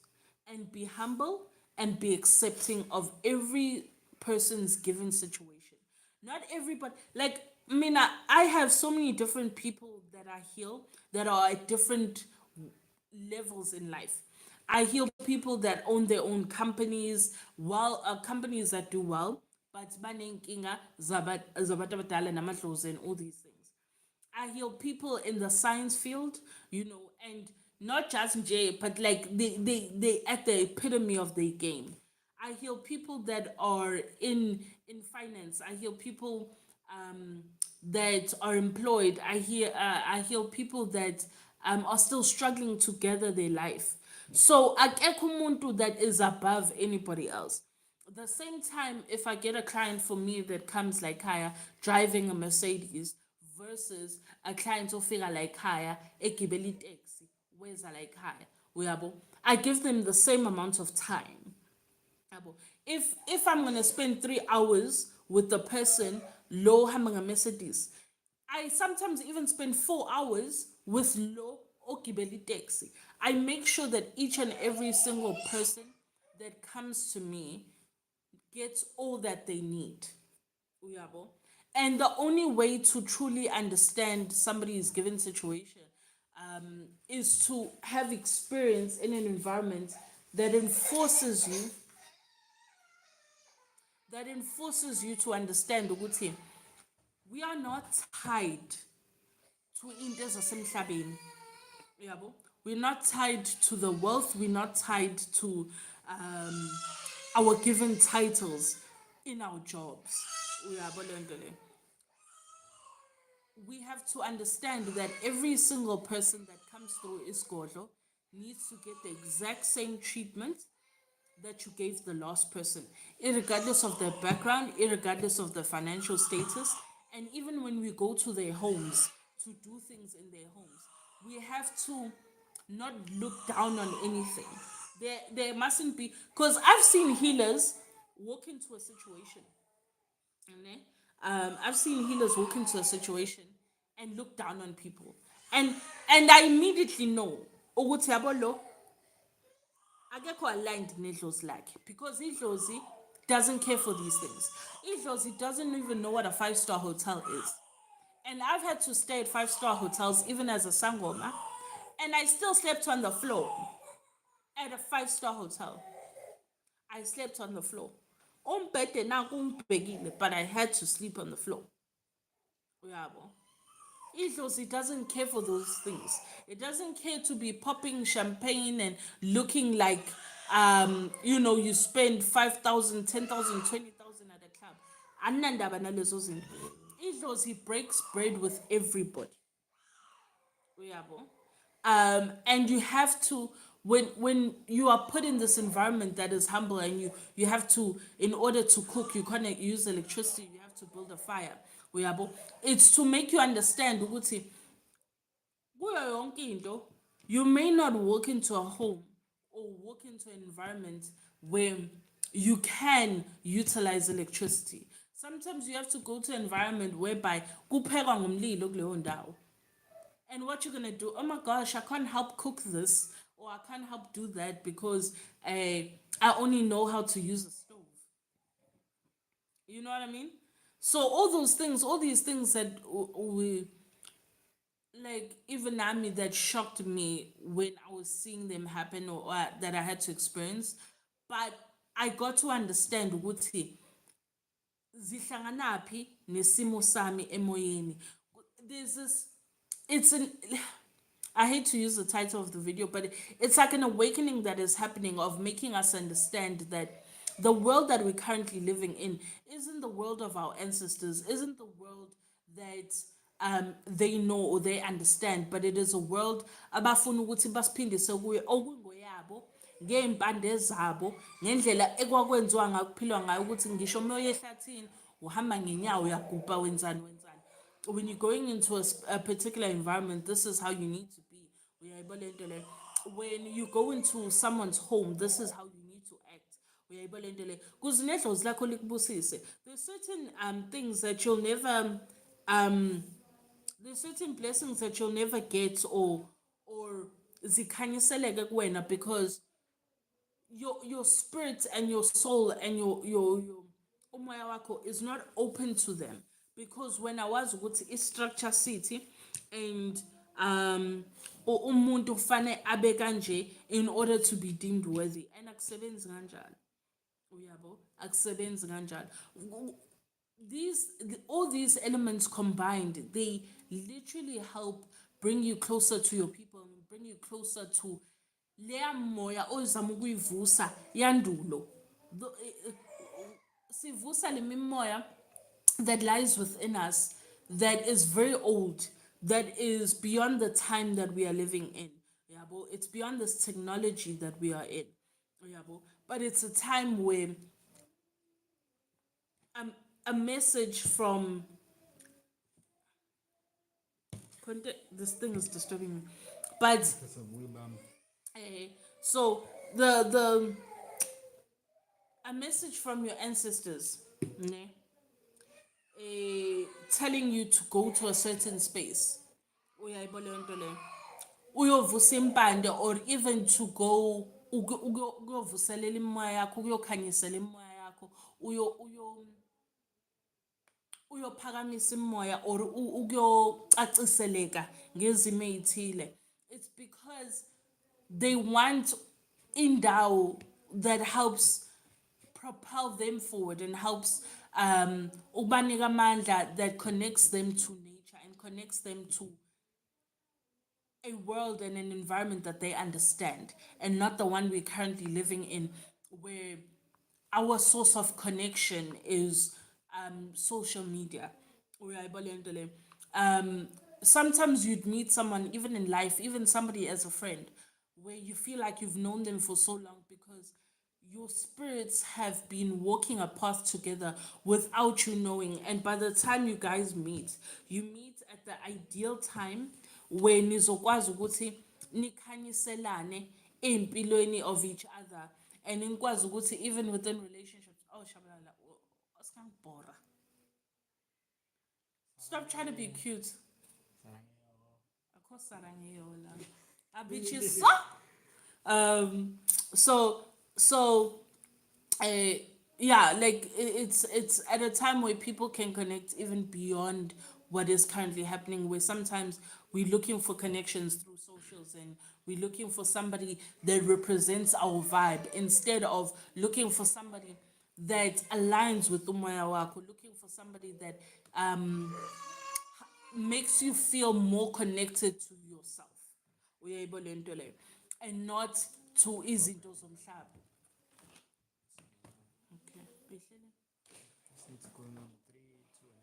and be humble and be accepting of every person's given situation. Not everybody, like, I have so many different people that I heal that are at different levels in life. I heal people that own their own companies, companies that do well, but banenkinga zabantu abadala namadlozi and all these things. I heal people in the science field, and not just J, but like they at the epitome of their game. I heal people that are in finance. I heal people that are employed. I heal people that are still struggling to gather their life. So akekho umuntu that is above anybody else. At the same time, if I get a client for me that comes like Kaya driving a Mercedes versus a client ofika like Kaya egibeli taxi, where's like Kaya, uyabo, I give them the same amount of time. Yabo. If I'm gonna spend 3 hours with the person low having a Mercedes, I sometimes even spend 4 hours with low okibeli taxi. I make sure that each and every single person that comes to me gets all that they need. Uyabo. And the only way to truly understand somebody's given situation is to have experience in an environment that enforces you to understand ukuthi we are not tied to into zasemhlabeni. Uyabo? We're not tied to the wealth, we're not tied to um, our given titles in our jobs. Uyabo leyo nto leyo? We have to understand that every single person that comes through Isgodlo needs to get the exact same treatment that you gave the last person, regardless of their background, regardless of their financial status. And even when we go to their homes to do things in their homes, we have to not look down on anything. There mustn't be, because I've seen healers walk into a situation. Ne? I've seen healers walk into a situation and look down on people. And I immediately know ukuthi yabo lo akekho aligned nedlozi lakhe, because idlozi doesn't care for these things. Idlozi doesn't even know what a five-star hotel is. And I've had to stay at five-star hotels even as a sangoma, and I still slept on the floor at a five-star hotel. I slept on the floor. Umbhede nanku ungibhekile, but I had to sleep on the floor. Uyabo. Idlozi doesn't care for those things. It doesn't care to be popping champagne and looking like, you spend 5,000, 10,000, 20,000 at a club. Anandaba nalezo zinto. Idlozi breaks bread with everybody. Uyabo. And you have to, when you are put in this environment that is humble, and you have to, in order to cook, you can't use electricity, you have to build a fire. Uyabo. It's to make you understand ukuthi kuyo yonke into, you may not walk into a home or walk into an environment where you can utilize electricity. Sometimes you have to go to an environment whereby kuphekwa ngomlilo kuleyo ndawo. And what you're gonna do, oh my gosh, I can't help cook this, or I can't help do that because I only know how to use a stove. You know what I mean? So all these things that we, like, even Nami, that shocked me when I was seeing them happen, or that I had to experience. But I got to understand ukuthi zihlanganaphi nesimo sami emoyeni. There's this, it's an, I hate to use the title of the video, but it's like an awakening that is happening, of making us understand that the world that we're currently living in isn't the world of our ancestors, isn't the world that they know or they understand, but it is a world abafuna ukuthi basiphindise kuyo okungoyabo ngey'mpande zabo, ngendlela ekwakwenziwa ngayo, kuphilwa ngayo, ukuthi ngisho uma uya ehlathini uhamba ngenyawo, uyagubha, wenzani wenzani. When you're going into a particular environment, this is how you need to be. Uyayibona lento leyo? When you go into someone's home, this is how you need to act. Uyayibona lento leyo? Kuze nedlozi lakho likubusise. There's certain things that you'll never there's certain blessings that you'll never get, or zikhanyiseleke kuwena, because your spirit and your soul and your umoya wakho is not open to them. Because when I was with structure city, and umuntu fane abe kanje in order to be deemed worthy, and akusebenzi kanjalo. Uyabo, akusebenzi kanjalo. All these elements combined, they literally help bring you closer to your people, and bring you closer to leya moya ozama ukuyivusa yandulo. Sivusa le mimoya that lies within us, that is very old, that is beyond the time that we are living in. Yabo. It's beyond this technology that we are in. Yabo. But it's a time where um, a message from this thing is disturbing me. But
That's a wheel bump.
eh, so the a message from your ancestors, ne, telling you to go to a certain space. Uyayibona leyo nto leyo? Uyovusa impande, or even to go ukuyovuselela imimoya yakho, ukuyokhanyisela imimoya yakho, uyophakamisa imimoya, or ukuyocaciseleka ngezimo ezithile. It's because they want indawo that helps propel them forward and helps ukubanika amandla, that connects them to nature and connects them to a world and an environment that they understand, and not the one we're currently living in, where our source of connection is social media. Uyayibona le nto leyo? Sometimes you'd meet someone, even in life, even somebody as a friend, where you feel like you've known them for so long because your spirits have been walking a path together without you knowing. And by the time you guys meet, you meet at the ideal time where nizokwazi ukuthi nikhanyiselane empilweni of each other, and nikwazi ukuthi even within relationships. Oh shabalala, bora. Stop trying to be cute. Akho sarangeyo la. Abichisa. So so uh, yeah, like it's at a time where people can connect even beyond what is currently happening, where sometimes we're looking for connections through socials, and we're looking for somebody that represents our vibe instead of looking for somebody that aligns with umoya wako, looking for somebody that makes you feel more connected to yourself. Uyayibona le nto leyo? And not to izinto zomhlaba. Okay. Bihlele?
It's going on 3, 2, and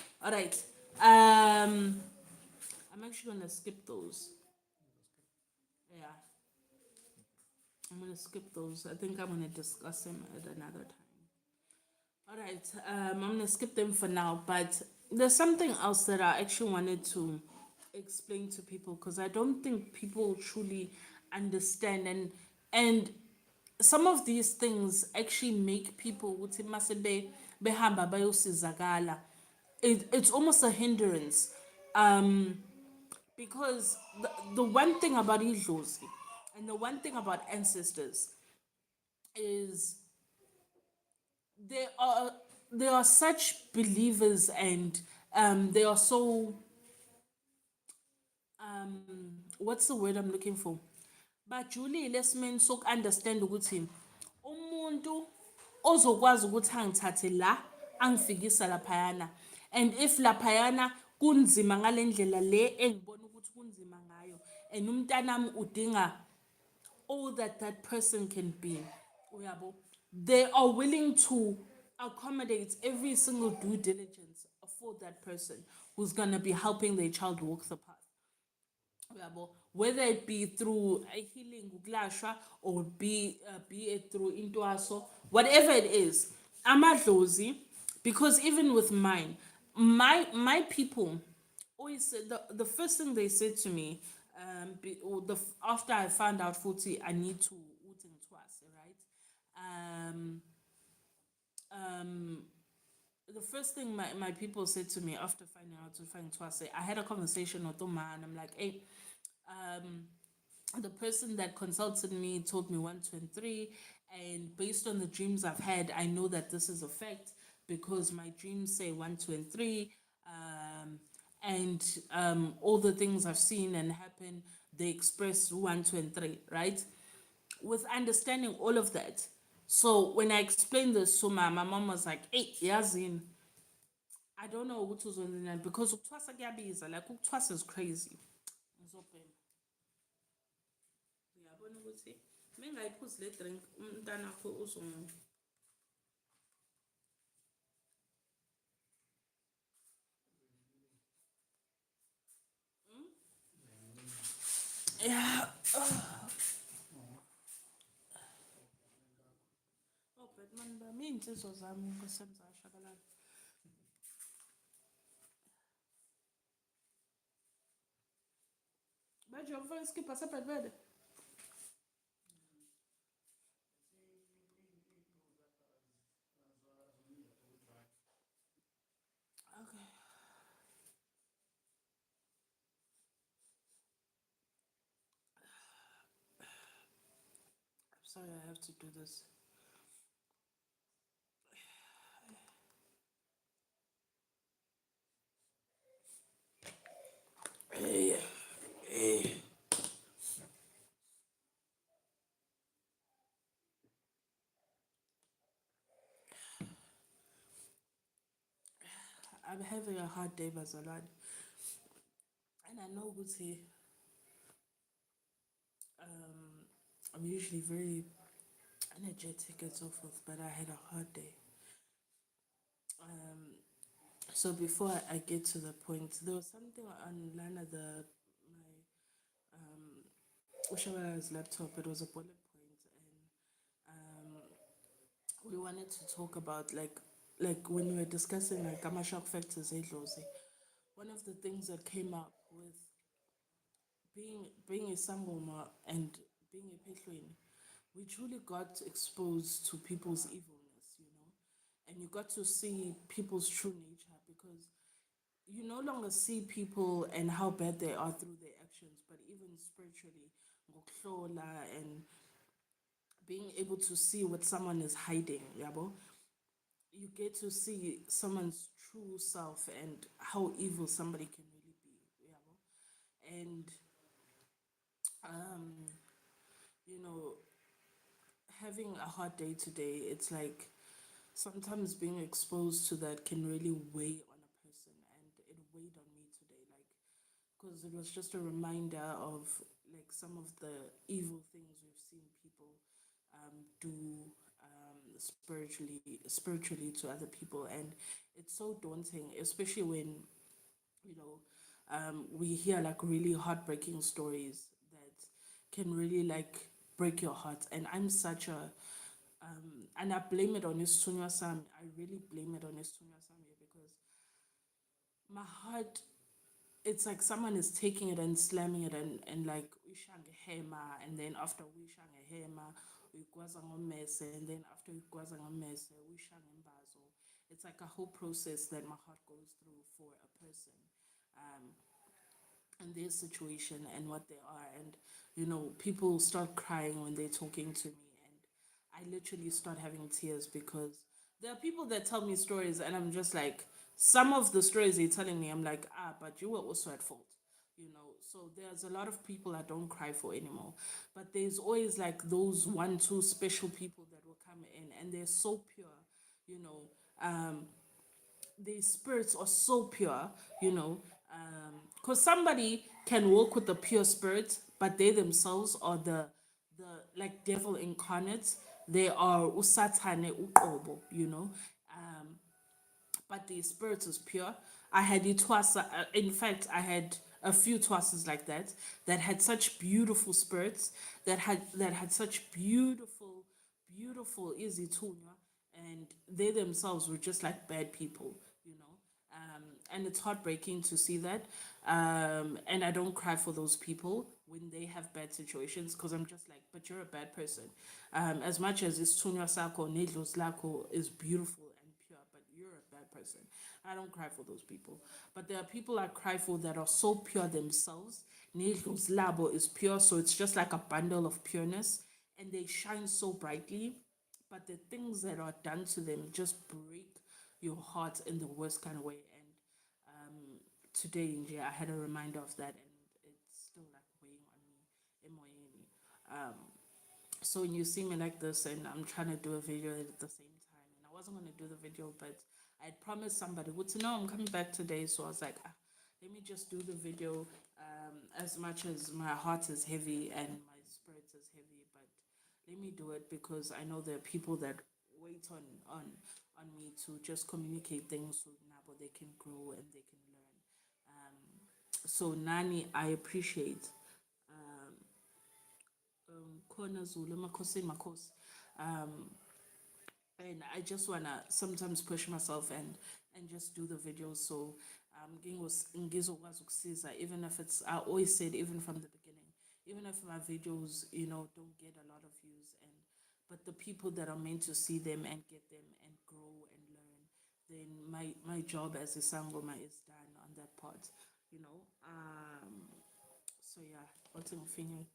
1.
All right. I'm actually gonna skip those. Yeah. I'm gonna skip those. I think I'm gonna discuss them at another time. All right. I'm gonna skip them for now, but there's something else that I actually wanted to explain to people, because I don't think people truly understand, and some of these things actually make people ukuthi mase behamba bayosizakala, it's almost a hindrance, because the one thing about idlozi and the one thing about ancestors is they are they are such believers, and they are so what's the word I'm looking for? Bajulile esimeni soku-understand ukuthi umuntu ozokwazi ukuthi angithathe la angifikisa laphayana, and if laphayana kunzima ngale ndlela le engibona ukuthi kunzima ngayo, and umntanami udinga all that that person can be, uyabo, they are willing to accommodate every single due diligence for that person who's going to be helping their child walk the path. Uyabo, whether it be through a healing ukulashwa, or be it through intwaso, whatever it is, amadlozi, because even with my people always said, the first thing they said to me, or after I found out 40 I need to uting twice, right? The first thing my people said to me after finding out to find twice, I had a conversation with Uma, and I'm like, hey, the person that consulted me told me 1, 2, and 3, and based on the dreams I've had, I know that this is a fact, because my dreams say 1, 2, and 3, and all the things I've seen and happen, they express 1, 2, and 3, right? With understanding all of that, so when I explained this to my mom was like, hey, Yazin, I don't know what was on the, because uktwasa kuyabiza, like uktwasa is crazy. Ngizobhema. Uyabona ukuthi mengayiphuzi le drink umntanakho uzonga. Oh, Batman, bami iy'nsizwa zami nkosiyami ziyashabalala. Manje uyokufaka isikibha sebhedbede? Okay. I'm sorry I have to do this. Hey, hey. I'm having a hard day, bazalwane. And I know ukuthi I'm usually very energetic and so forth, but I had a hard day. Um, so before I get to the point, there was something on Lana my Ushawa's laptop. It was a bullet point, and we wanted to talk about like when we were discussing like gamma shock factors, idlozi. One of the things that came up with being a sangoma and being a pehlweni, we truly got exposed to people's evilness, and you got to see people's true nature because you no longer see people and how bad they are through their actions, but even spiritually, ngokuhlola and being able to see what someone is hiding, yabo. You get to see someone's true self and how evil somebody can really be, yabo. And um, you know, having a hard day today, it's like sometimes being exposed to that can really weigh on a person, and it weighed on me today, like because it was just a reminder of like some of the evil things we've seen people do spiritually to other people, and it's so daunting, especially when you know we hear like really heartbreaking stories that can really like break your heart. And I'm such a and I blame it on Istunya Sam. I really blame it on Istunya Sam here because my heart, it's like someone is taking it and slamming it and like uishanga hema, and then after uishanga hema uyigwaza ngomese, and then after uyigwaza ngomese uishanga imbazo. It's like a whole process that my heart goes through for a person um and their situation and what they are. And people start crying when they're talking to me, and I literally start having tears because there are people that tell me stories, and I'm just like, some of the stories they're telling me, I'm like, but you were also at fault. So there's a lot of people I don't cry for anymore, but there's always like those one two special people that will come in, and they're so pure, you know um the spirits are so pure, because somebody can walk with the pure spirit, but they themselves are the like devil incarnate. They are usatane uqobo, but the spirit is pure. I had itwasa. In fact, I had a few twasas like that had such beautiful spirits, that had such beautiful easy tunya, and they themselves were just like bad people, you know. And it's heartbreaking to see that. And I don't cry for those people when they have bad situations because I'm just like, but you're a bad person. As much as this tunya sako, nedlos lako is beautiful and pure, but you're a bad person. I don't cry for those people. But there are people I cry for that are so pure themselves. Nedlos labo is pure, so it's just like a bundle of pureness, and they shine so brightly, but the things that are done to them just break your heart in the worst kind of way. And today in jail, I had a reminder of that, and it's still like weighing on me, emoyeni. So when you see me like this, and I'm trying to do a video at the same time, and I wasn't gonna do the video, but I promised somebody, well, to know I'm coming back today, so I was like, let me just do the video. As much as my heart is heavy and my spirit is heavy, but let me do it because I know there are people that wait on me to just communicate things so now they can grow and they can learn. So Nani, I appreciate Khona Zulu, Makhosi, Makhosi. Um, and I just wanna sometimes push myself and just do the videos. So ngizokwazi ukusiza, even if it's, I always said, even from the beginning, even if my videos, don't get a lot of views, but the people that are meant to see them and get them and grow and learn, then my job as a sangoma is done on that part, you know. So yeah, what's in finger.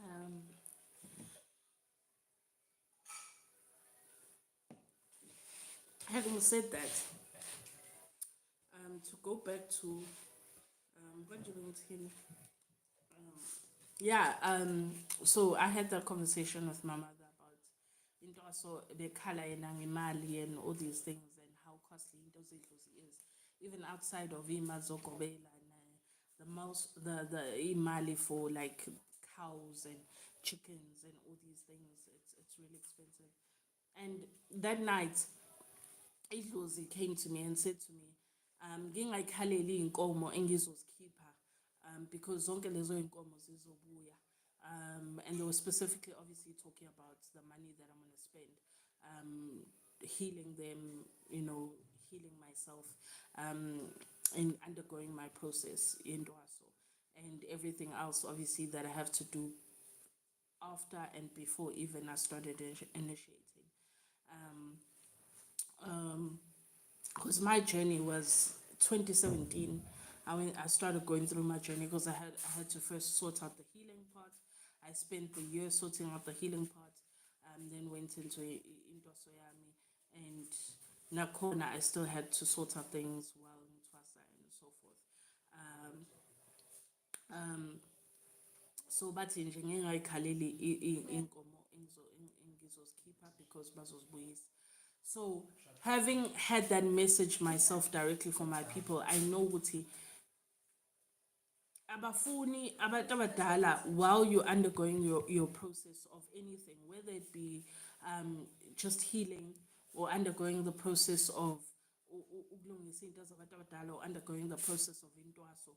Um, Having said that, to go back to what do you mean? Yeah, so I had that conversation with my mother about into also the color and Mali and all these things and how costly idlozi is. Even outside of Imazogobela and the mouse the Imali for like cows and chickens and all these things, it's really expensive. And that night idlozi came to me and said to me, ngingayikhaleli iy'nkomo engizozikhipha, because zonke lezo iy'nkomo zizobuya. And they were specifically obviously talking about the money that I'm going to spend, healing them, healing myself, and undergoing my process in Dwaso, and everything else obviously that I have to do after and before even I started initiating. Because my journey was 2017. I started going through my journey because I had to first sort out the healing part. I spent the year sorting out the healing part, then went into Soyami, and Nakona I still had to sort out things while in Twasa and so forth. So bathi nje ngingayikhaleli inkomo engizozikhipha because bazozibuyisa. So having had that message myself directly from my people, I know ukuthi abafuni abantu abadala, while you're undergoing your process of anything, whether it be just healing or undergoing the process of ukulungisa into zabantu abadala, or undergoing the process of intwaso,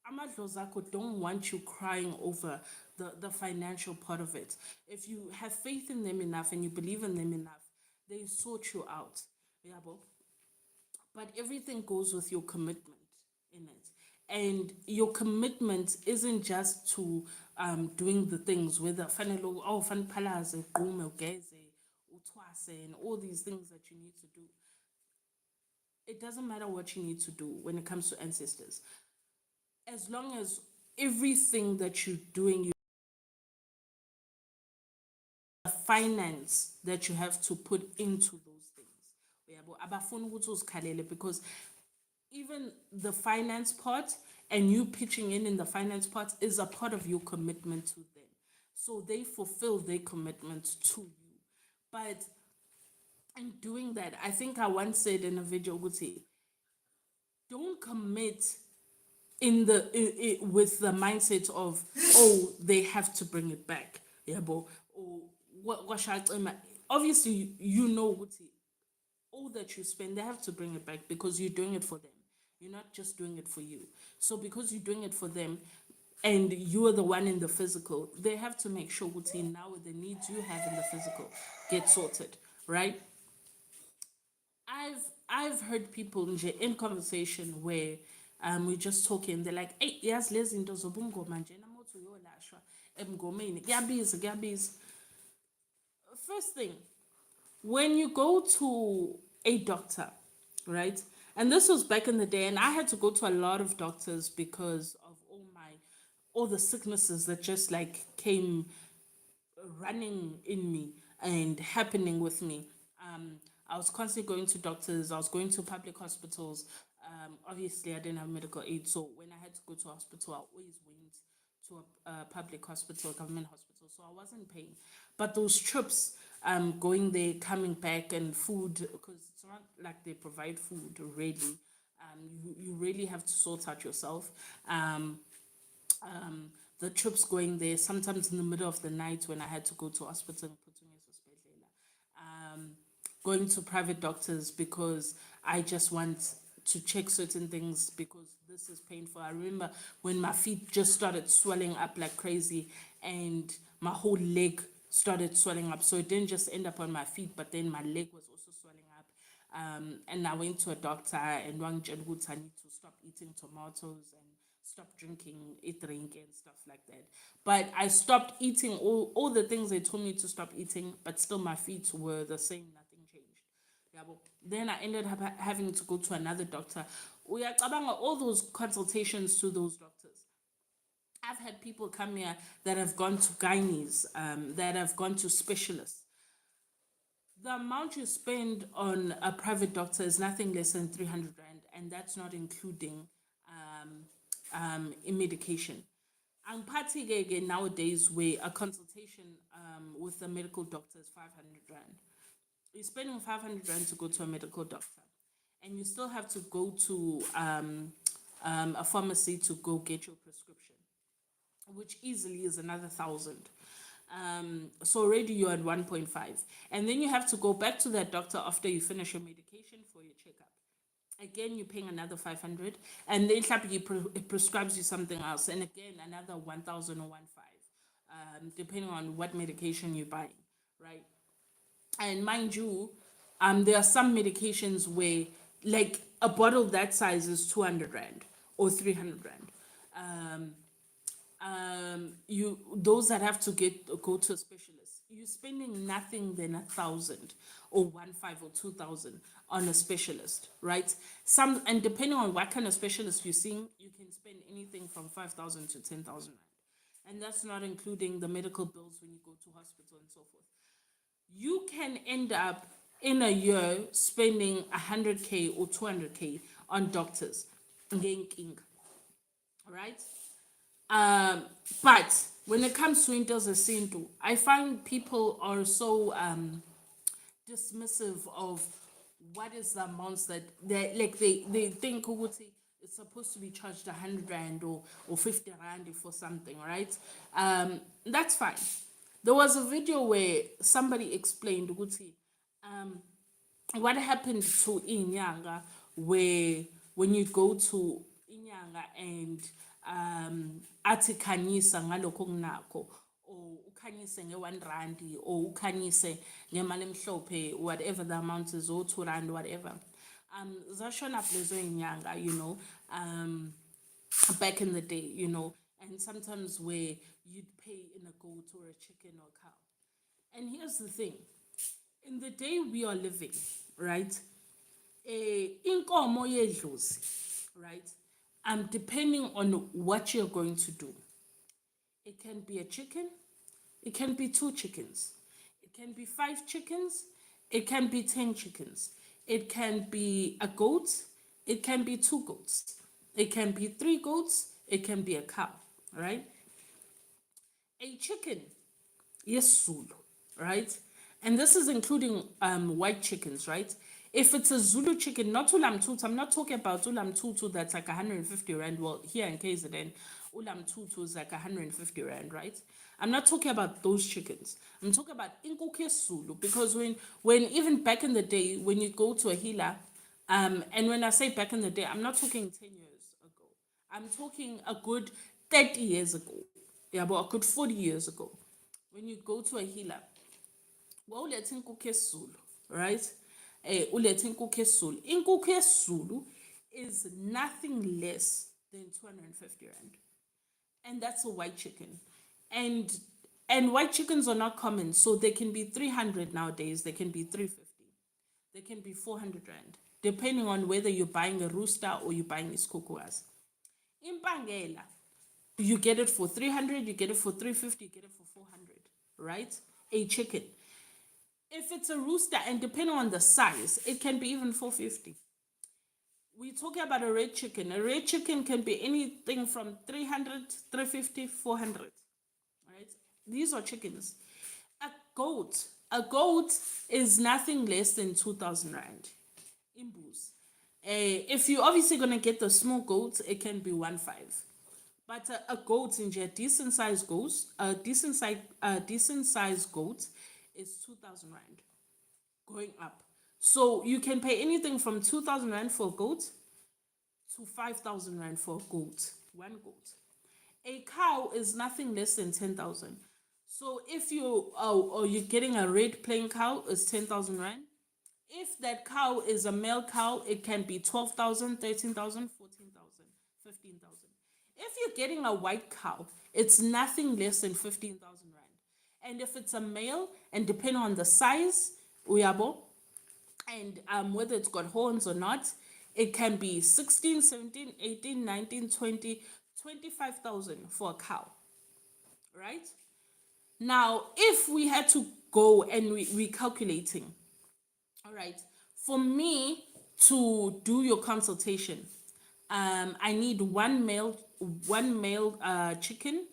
amadlozi akho don't want you crying over the financial part of it. If you have faith in them enough and you believe in them enough, they sort you out. Yabo? But everything goes with your commitment in it. And your commitment isn't just to doing the things, whether fanele oh fanipalaze, gume, ugeze, utwase, and all these things that you need to do. It doesn't matter what you need to do when it comes to ancestors. As long as everything that you're doing, the finance that you have to put into those things. Uyabo, abafuni ukuthi uzikhalele, because even the finance part and you pitching in the finance part is a part of your commitment to them. So they fulfill their commitment to you. But in doing that, I think I once said in a video, don't commit with the mindset of, oh, they have to bring it back. Yeah, but or what shall I, obviously you know all that you spend, they have to bring it back because you're doing it for them. You're not just doing it for you. So because you're doing it for them and you are the one in the physical, they have to make sure now the needs you have in the physical get sorted, right? I've heard people in conversation where we're just talking, they're like, hey, yes, lezi zinto zobungoma nje namoto uyolashwa emngomeni kuyabiza. First thing, when you go to a doctor, right? And this was back in the day, and I had to go to a lot of doctors because of all the sicknesses that just like came running in me and happening with me. I was constantly going to doctors. I was going to public hospitals. Obviously, I didn't have medical aid, so when I had to go to hospital, I always went to a public hospital, a government hospital, so I wasn't paying. But those trips, going there, coming back, and food, because it's not like they provide food really. You really have to sort out yourself. Um, the trips going there, sometimes in the middle of the night when I had to go to hospital, going to private doctors because I just want to check certain things because this is painful. I remember when my feet just started swelling up like crazy and my whole leg started swelling up. So it didn't just end up on my feet, but then my leg was also swelling up. And I went to a doctor and one said I need to stop eating tomatoes and stop drinking, eat drink and stuff like that. But I stopped eating all the things they told me to stop eating, but still my feet were the same, nothing changed. Yeah, but then I ended up having to go to another doctor. Uyacabanga, all those consultations to those doctors. I've had people come here that have gone to gynaes, that have gone to specialists. The amount you spend on a private doctor is nothing less than 300 rand, and that's not including in medication. And party again nowadays where a consultation with a medical doctor is 500 rand. You're spending 500 rand to go to a medical doctor, and you still have to go to a pharmacy to go get your prescription, which easily is another 1,000. So already you're at 1.5. And then you have to go back to that doctor after you finish your medication for your checkup. Again, you're paying another 500. And then he prescribes you something else. And again, another 1,000 or 1,500, depending on what medication you're buying, right? And mind you, there are some medications where, like, a bottle that size is 200 rand or 300 rand. You those that have to go to a specialist, you're spending nothing than 1,000 or 1,500 or 2,000 on a specialist, right? Some, and depending on what kind of specialist you're seeing, you can spend anything from 5,000 to 10,000 rand, and that's not including the medical bills when you go to hospital and so forth. You can end up in a year spending 100K or 200K on doctors, right? But when it comes to into zesintu, I find people are so dismissive of what is the amounts that they think ukuthi it's supposed to be charged 100 rand or 50 rand for something, right? That's fine. There was a video where somebody explained ukuthi, what happened to inyanga, where when you go to inyanga and athi khanyisa ngalokho kunakho, or ukhanyise nge-1 randi, or ukhanyise ngemali emhlophe, whatever the amount is, or 2 rand, whatever. Zashona lezo inyanga, back in the day, and sometimes where you'd pay in a goat or a chicken or a cow. And here's the thing, in the day we are living, right? Inkomo yedlozi, right? Depending on what you're going to do. It can be a chicken, it can be 2 chickens, it can be 5 chickens, it can be 10 chickens, it can be a goat, it can be 2 goats, it can be 3 goats, it can be a cow, right? A chicken, yes, Zulu, right? And this is including white chickens, right? If it's a Zulu chicken, not ulam tutu, I'm not talking about ulam tutu that's like 150 rand. Well, here in KZN, ulam tutu is like 150 rand, right? I'm not talking about those chickens. I'm talking about inkuke Zulu, because when even back in the day, when you go to a healer, and when I say back in the day, I'm not talking 10 years ago. I'm talking a good 30 years ago. Yeah, but a good 40 years ago. When you go to a healer, well, let's inkuke Zulu, right? Ulethe inkukhu yesiZulu. Inkukhu yesiZulu is nothing less than 250 rand. And that's a white chicken. And white chickens are not common, so they can be 300 nowadays, they can be 350, they can be 400 rand, depending on whether you're buying a rooster or you're buying isikhukukazi. Impangela, you get it for 300, you get it for 350, you get it for 400, right? A chicken. If it's a rooster, and depending on the size, it can be even 450. we're talking about a red chicken. A red chicken can be anything from 300, 350, 400. Right? These are chickens. A goat. A goat is nothing less than 2,000 rand. Imbus. If you're obviously gonna get the small goats, it can be 1.5. But a goat in a decent size goat, a decent size goat is 2,000 rand going up. So you can pay anything from 2,000 rand for a goat to 5,000 rand for a goat, one goat. A cow is nothing less than 10,000. So if or you're getting a red plain cow, it's 10,000 rand. If that cow is a male cow, it can be 12,000, 13,000, 14,000, 15,000. If you're getting a white cow, it's nothing less than 15,000 rand. And if it's a male, and depending on the size, uyabo, and whether it's got horns or not, it can be 16, 17, 18, 19, 20, 25,000 for a cow, right? Now, if we had to go and we calculating, all right, for me to do your consultation, I need one male chicken,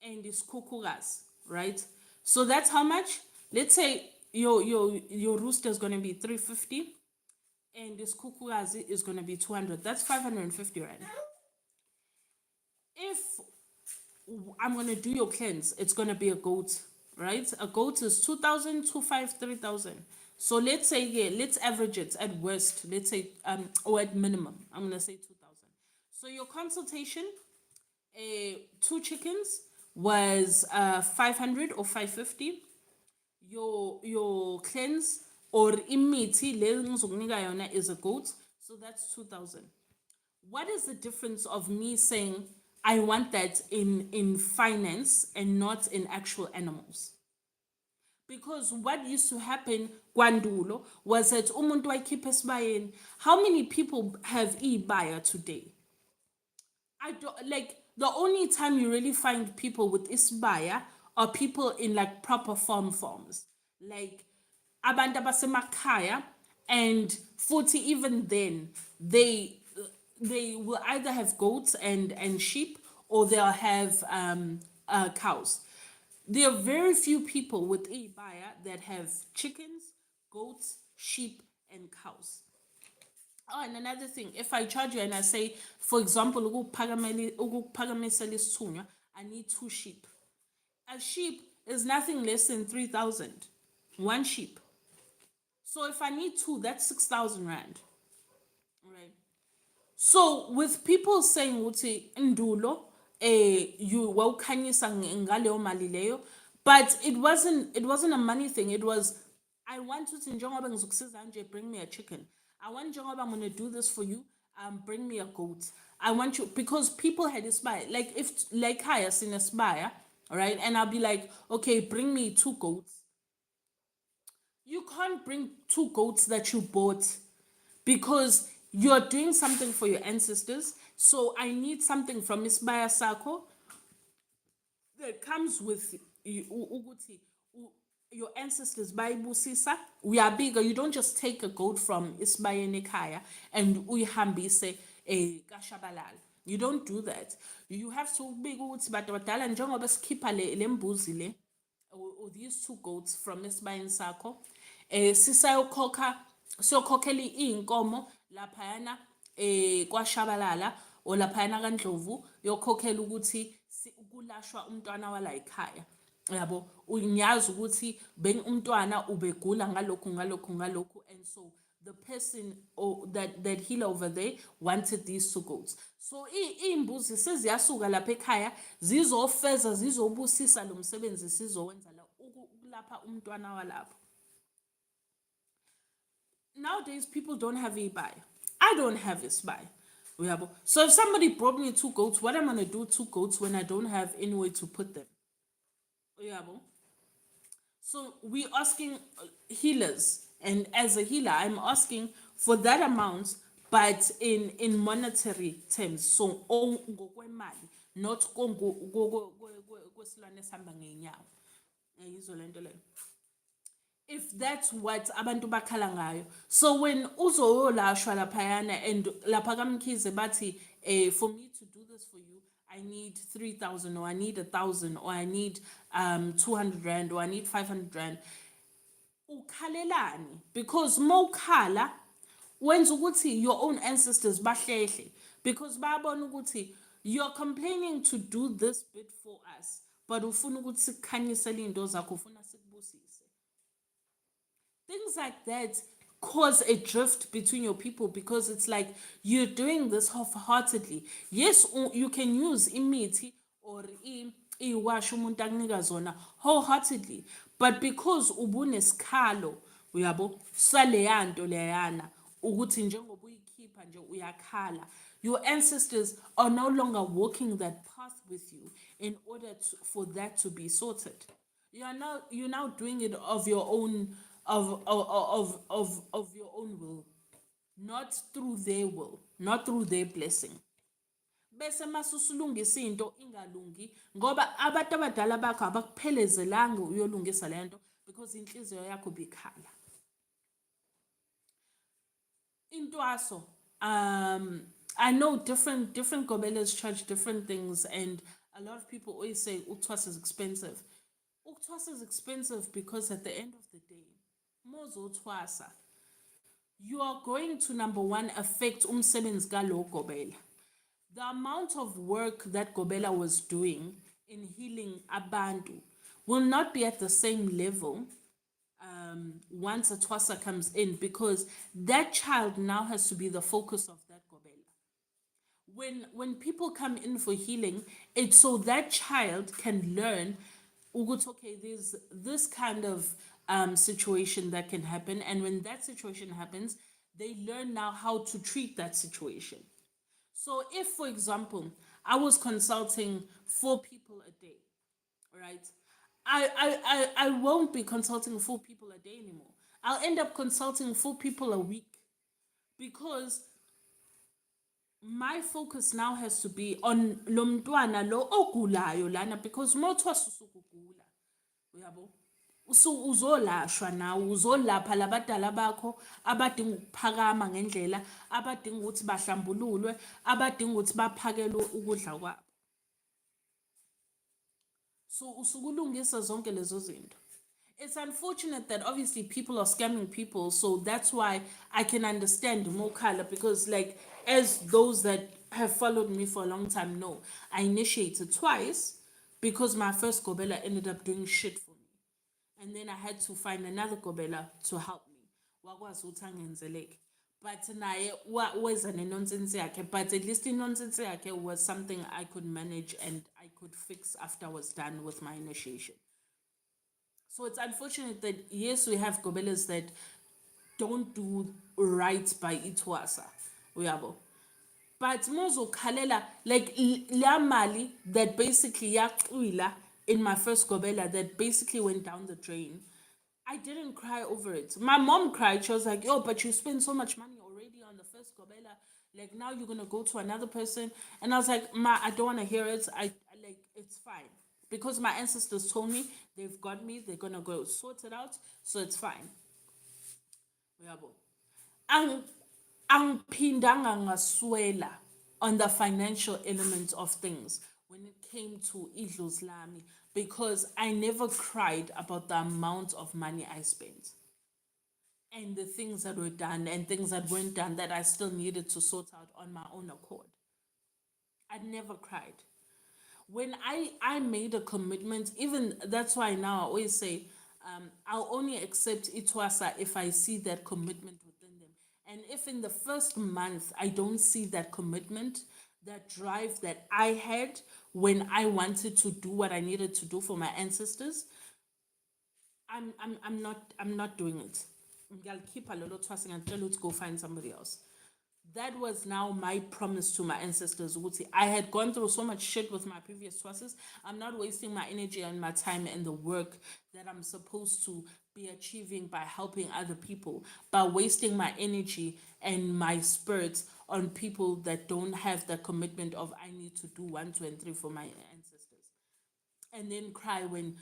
and this kukuras, right? So that's how much. Let's say your rooster is gonna be 350, and this kukuras is gonna be 200. That's 550 rand. If I'm gonna do your cleanse, it's gonna be a goat, right? A goat is 2,000, 2,500, 3,000. So let's say, yeah, let's average it at worst. Let's say or at minimum, I'm gonna say 2,000. So your consultation, two chickens was 500 or 550. Your cleanse or imithi le ngizokunika yona is a goat, so that's 2,000. What is the difference of me saying I want that in finance and not in actual animals? Because what used to happen kwandulo was that umuntu wayikhipha esibayeni. How many people have e-buyer today? I don't like, the only time you really find people with isbaya are people in like proper farms, like abantu abasemakhaya, and 40, even then they will either have goats and sheep, or they'll have cows. There are very few people with ibaya that have chickens, goats, sheep, and cows. Oh, and another thing, if I charge you and I say, for example, ukuphakamisa isithunywa, I need two sheep. A sheep is nothing less than 3,000. One sheep. So if I need two, that's 6,000 rand. Right. So with people saying ukuthi ndulo you wawukhanyisa ngaleyo mali leyo, but it wasn't a money thing. It was, I want ukuthi njengoba ngizokusiza nje, bring me a chicken. I want, njengoba I'm going to do this for you, bring me a goat. I want you, because people had isbaya. Like if like hire in isbaya, right? And I'll be like, okay, bring me two goats. You can't bring two goats that you bought, because you're doing something for your ancestors. So I need something from Isbaya Sako that comes with ukuthi your ancestors bayibusisa. We are bigger. You don't just take a goat from Isbaya Nikaya and uyihambise kashabalala. You don't do that. You have to big ukuthi badala njengoba sikhipha le mbuzi le, or these two goats from Isbaya Sako. Siyokhokhela iy'nkomo laphayana kwaShabalala or laphayana kaNdlovu, yokhokhela ukuthi kulashwa umntwana wala ekhaya. Yabo, unyazi ukuthi umntwana ubegula ngalokhu, and so the person or that healer over there wanted these two goats. So iy'mbuzi seziyasuka lapha ekhaya zizofeza, zizobusisa lo msebenzi sizowenza la ukulapha umntwana walapho. Nowadays, people don't have eBay. I don't have Isbay. So if somebody brought me two goats, what am I gonna do two goats when I don't have anywhere to put them? So we're asking healers, and as a healer, I'm asking for that amount, but in monetary terms. So ngokwemali, not kwesilwane esihamba ngeenyawo. Yizwo lento leyo. if that's what abantu bakhala ngayo. So when uzoyolashwa laphayana and lapha kamkhize bathi for me to do this for you I need 3,000 or I need 1,000 or I need 200 rand or I need 500 rand, ukhalelani because mawukhala wenza ukuthi your own ancestors bahlehle because bayabona ukuthi you're complaining to do this bit for us but ufuna ukuthi sikukhanyisele into zakho ufuna sikubusise. Things like that cause a drift between your people because it's like you're doing this half-heartedly. Yes, you can use imithi or iwash umuntu akunika zona wholeheartedly, but because ubunesikhalo uyabo saleya nto leyana ukuthi njengoba uyikhipha nje uyakhala, your ancestors are no longer walking that path with you in order for that to be sorted. You're now doing it of your own of your own will, not through their will, not through their blessing. Bese masusulungisa into ingalungi ngoba abantu abadala bakho abakuphelezelanga uyolungisa lento because inhliziyo yakho bikhala. Intwaso, I know different gobelas charge different things, and a lot of people always say uktwas is expensive. Uktwas is expensive because at the end of the day, mozo twasa, you are going to number one affect umsebenzi galo gobela. The amount of work that Gobela was doing in healing abantu will not be at the same level once a Twasa comes in because that child now has to be the focus of that Gobela. When people come in for healing, it's so that child can learn okay, there's this kind of situation that can happen, and when that situation happens, they learn now how to treat that situation. So if, for example, I was consulting 4 people a day, right? I won't be consulting 4 people a day anymore. I'll end up consulting 4 people a week because my focus now has to be on lo mntwana lo ogulayo lana because mothwa susukugula. Uyabo? Uzolashwa nawe uzolapha labadala bakho abadinga ukuphakama ngendlela abadinga ukuthi bahlambululwe abadinga ukuthi baphakelwe ukudla kwabo. So usukulungisa zonke lezo zinto. It's unfortunate that obviously people are scamming people, so that's why I can understand Mokala because like as those that have followed me for a long time know, I initiated twice because my first Gobela ended up doing shit for me. And then I had to find another Gobela to help me. Wakwazi ukuthi angenzeleke. But naye was an nonsense yakhe, but at least in nonsense yakhe was something I could manage and I could fix after I was done with my initiation. So it's unfortunate that yes, we have gobelas that don't do right by Itwasa. Uyabo. But mozo kalela like la mali that basically yakuila in my first gobela that basically went down the drain. I didn't cry over it. My mom cried. She was like, "Yo, but you spent so much money already on the first gobela. Like now you're gonna go to another person." And I was like, "Ma, I don't want to hear it. I like it's fine." Because my ancestors told me they've got me, they're gonna go sort it out, so it's fine. Uyabo. Angphindanga ngaswela on the financial element of things when it came to idlozi lami because I never cried about the amount of money I spent and the things that were done and things that weren't done that I still needed to sort out on my own accord. I never cried. When I made a commitment, even that's why now I always say, I'll only accept Itwasa if I see that commitment within them. And if in the first month I don't see that commitment, that drive that I had when I wanted to do what I needed to do for my ancestors, I'm not doing it. I'll keep a little trusting and tell you to go find somebody else. That was now my promise to my ancestors. I had gone through so much shit with my previous choices. I'm not wasting my energy and my time and the work that I'm supposed to be achieving by helping other people, by wasting my energy and my spirit on people that don't have the commitment of I need to do 1, 2, and 3 for my ancestors. And then cry when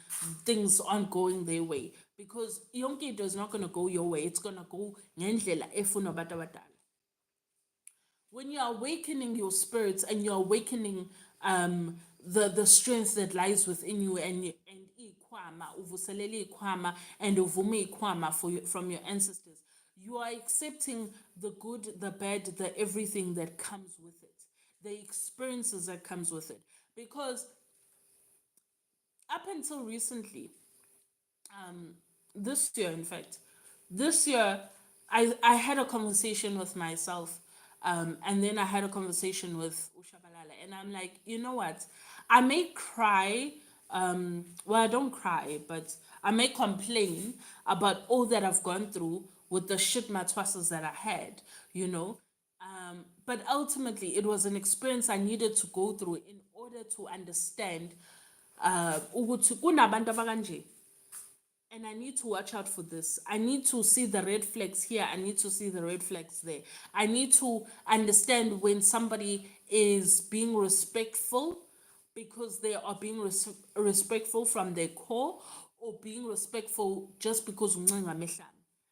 things aren't going their way. because yonke into is not going to go your way, it's going to go ngendlela efuna abantu abadala. When you're awakening your spirits and you're awakening the strength that lies within you, and ikhwama uvuselele ikhwama and uvume ikhwama from your ancestors, you are accepting the good, the bad, the everything that comes with it, the experiences that comes with it. Because up until recently, this year, in fact, this year, I had a conversation with myself, and then I had a conversation with Ushabalala, and I'm like, you know what? I may cry, well, I don't cry, but I may complain about all that I've gone through with the shit matwasas that I had, you know. But ultimately, it was an experience I needed to go through in order to understand ukuthi kunabantu abakanje, and I need to watch out for this. I need to see the red flags here. I need to see the red flags there. I need to understand when somebody is being respectful because they are being respectful from their core, or being respectful just because uncenga mehlala,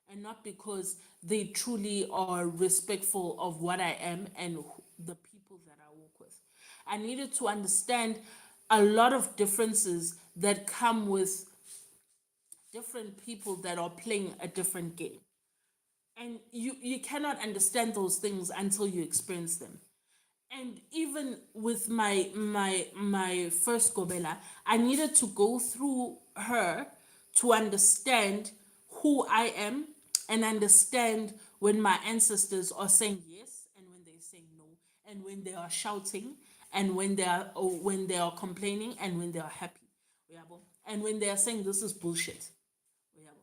and not because they truly are respectful of what I am and the people that I work with. I needed to understand a lot of differences that come with different people that are playing a different game. And you cannot understand those things until you experience them. And even with my first gobela, I needed to go through her to understand who I am, and understand when my ancestors are saying yes and when they're saying no, and when they are shouting and when they are complaining and when they are happy. Uyabo? And when they are saying this is bullshit. Uyabo?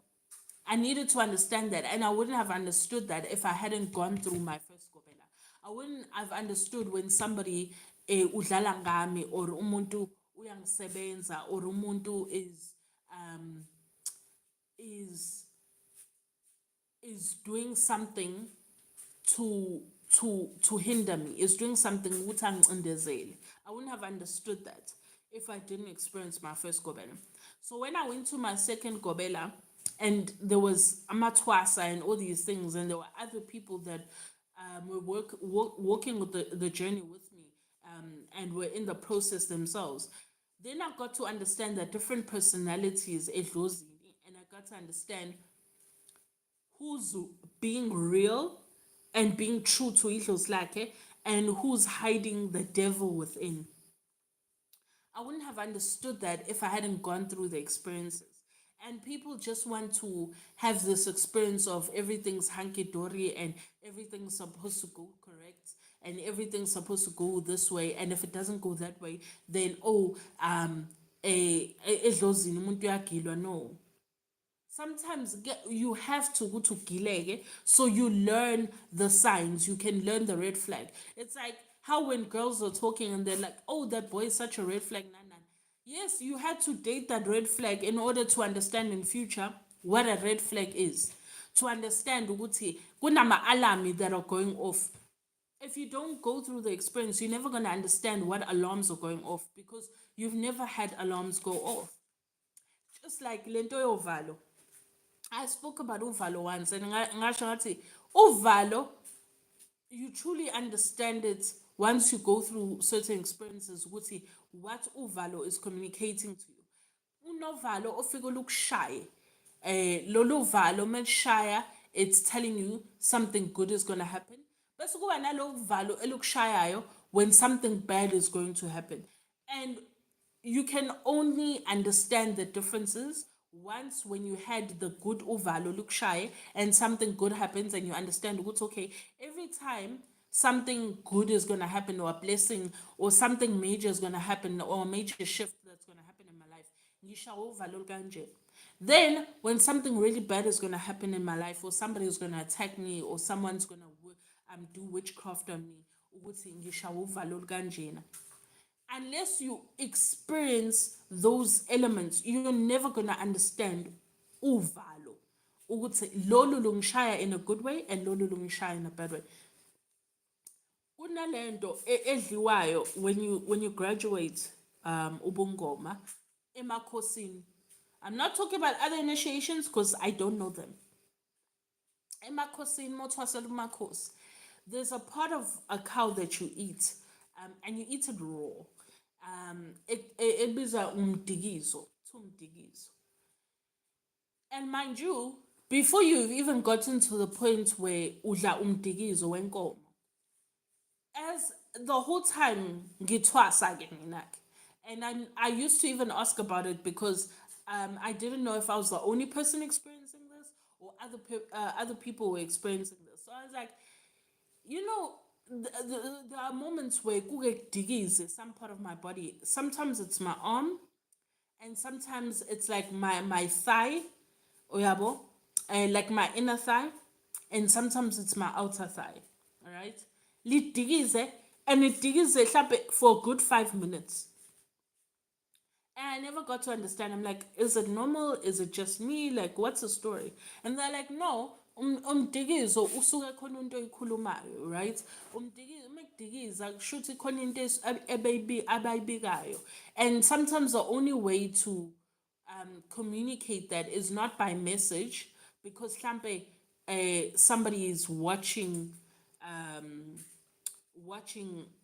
I needed to understand that, and I wouldn't have understood that if I hadn't gone through my first gobela. I wouldn't have understood when somebody udlala ngami, or umuntu uyangisebenza, or umuntu is is doing something to hinder me, is doing something ukuthi angicindezele. I wouldn't have understood that if I didn't experience my first gobela. So when I went to my second gobela, and there was amatwasa and all these things, and there were other people that were walking with the journey with me, and were in the process themselves, then I got to understand that different personalities idlozi, and I got to understand who's being real and being true to idlozi lakhe, and who's hiding the devil within. I wouldn't have understood that if I hadn't gone through the experiences. And people just want to have this experience of everything's hunky dory and everything's supposed to go correct and everything's supposed to go this way. And if it doesn't go that way, then edlozini umuntu uyagilwa. No. Sometimes you have to go to gilege, so you learn the signs, you can learn the red flag. It's like how when girls are talking and they're like, oh, that boy is such a red flag. Nah, nah. Yes, you had to date that red flag in order to understand in future what a red flag is. To understand ukuthi kunama alami that are going off. If you don't go through the experience, you're never going to understand what alarms are going off, because you've never had alarms go off. Just like lento yovalo. I spoke about uvalo once, and ngasho ngathi uvalo, you truly understand it once you go through certain experiences ukuthi what uvalo is communicating to you. Unovalo ofika ukushaye, lolu valo melishaya, it's telling you something good is going to happen. Bese kuba nalo valo elukushayayo when something bad is going to happen. And you can only understand the differences once when you had the good uvalo lukshaye and something good happens, and you understand what's okay. Every time something good is going to happen, or a blessing, or something major is going to happen, or a major shift that's going to happen in my life, ngisha uvalo kanje. Then when something really bad is going to happen in my life, or somebody is going to attack me, or someone's going to do witchcraft on me, ukuthi ngisha uvalo kanjena. Unless you experience those elements, you're never going to understand uvalo. Ukuthi lolu lungishaya in a good way and lolu lungishaya in a bad way. Kunalento edliwayo when you graduate ubungoma emakhosini. I'm not talking about other initiations because I don't know them. In Makhosi, in Makhosi, there's a part of a cow that you eat, and you eat it raw. It is a umdigizo, tumdigizo. And mind you, before you've even gotten to the point where udla umdigizo wenkomo, as the whole time ngithwasa ke mina-ke. And I used to even ask about it because I didn't know if I was the only person experiencing this or other people were experiencing this. So I was like, you know, there are moments where kuke digize some part of my body. Sometimes it's my arm, and sometimes it's like my thigh, oyabo, and like my inner thigh, and sometimes it's my outer thigh. All right, lidigize, and it digize mhlambe for a good 5 minutes. And I never got to understand. I'm like, is it normal? Is it just me? Like, what's the story? And they're like, no, umdikizo usuke khona into oyikhulumayo, right? Umdikizo umdikiza kushuthi khona into abayibikayo. And sometimes the only way to communicate that is not by message because mhlambe somebody is watching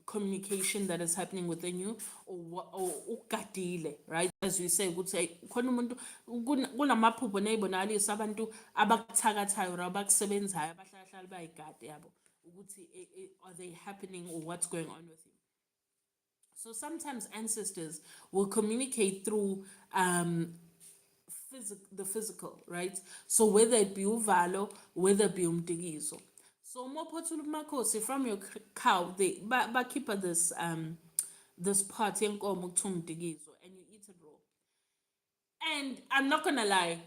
communication that is happening within you or ugadile, right? As we say, ukuthi khona umuntu kunamaphupho neyibonakalisa abantu abakuthakathayo or abakusebenzayo abahlalahlala bayigade yabo ukuthi are they happening or what's going on with you. So sometimes ancestors will communicate through the physical, right? So whether it be uvalo, whether it be umdikizo. So more potulu Makhosi from your cow, they keep this part yenkomo kuthiwa umdikizo and you eat it raw. And I'm not gonna lie,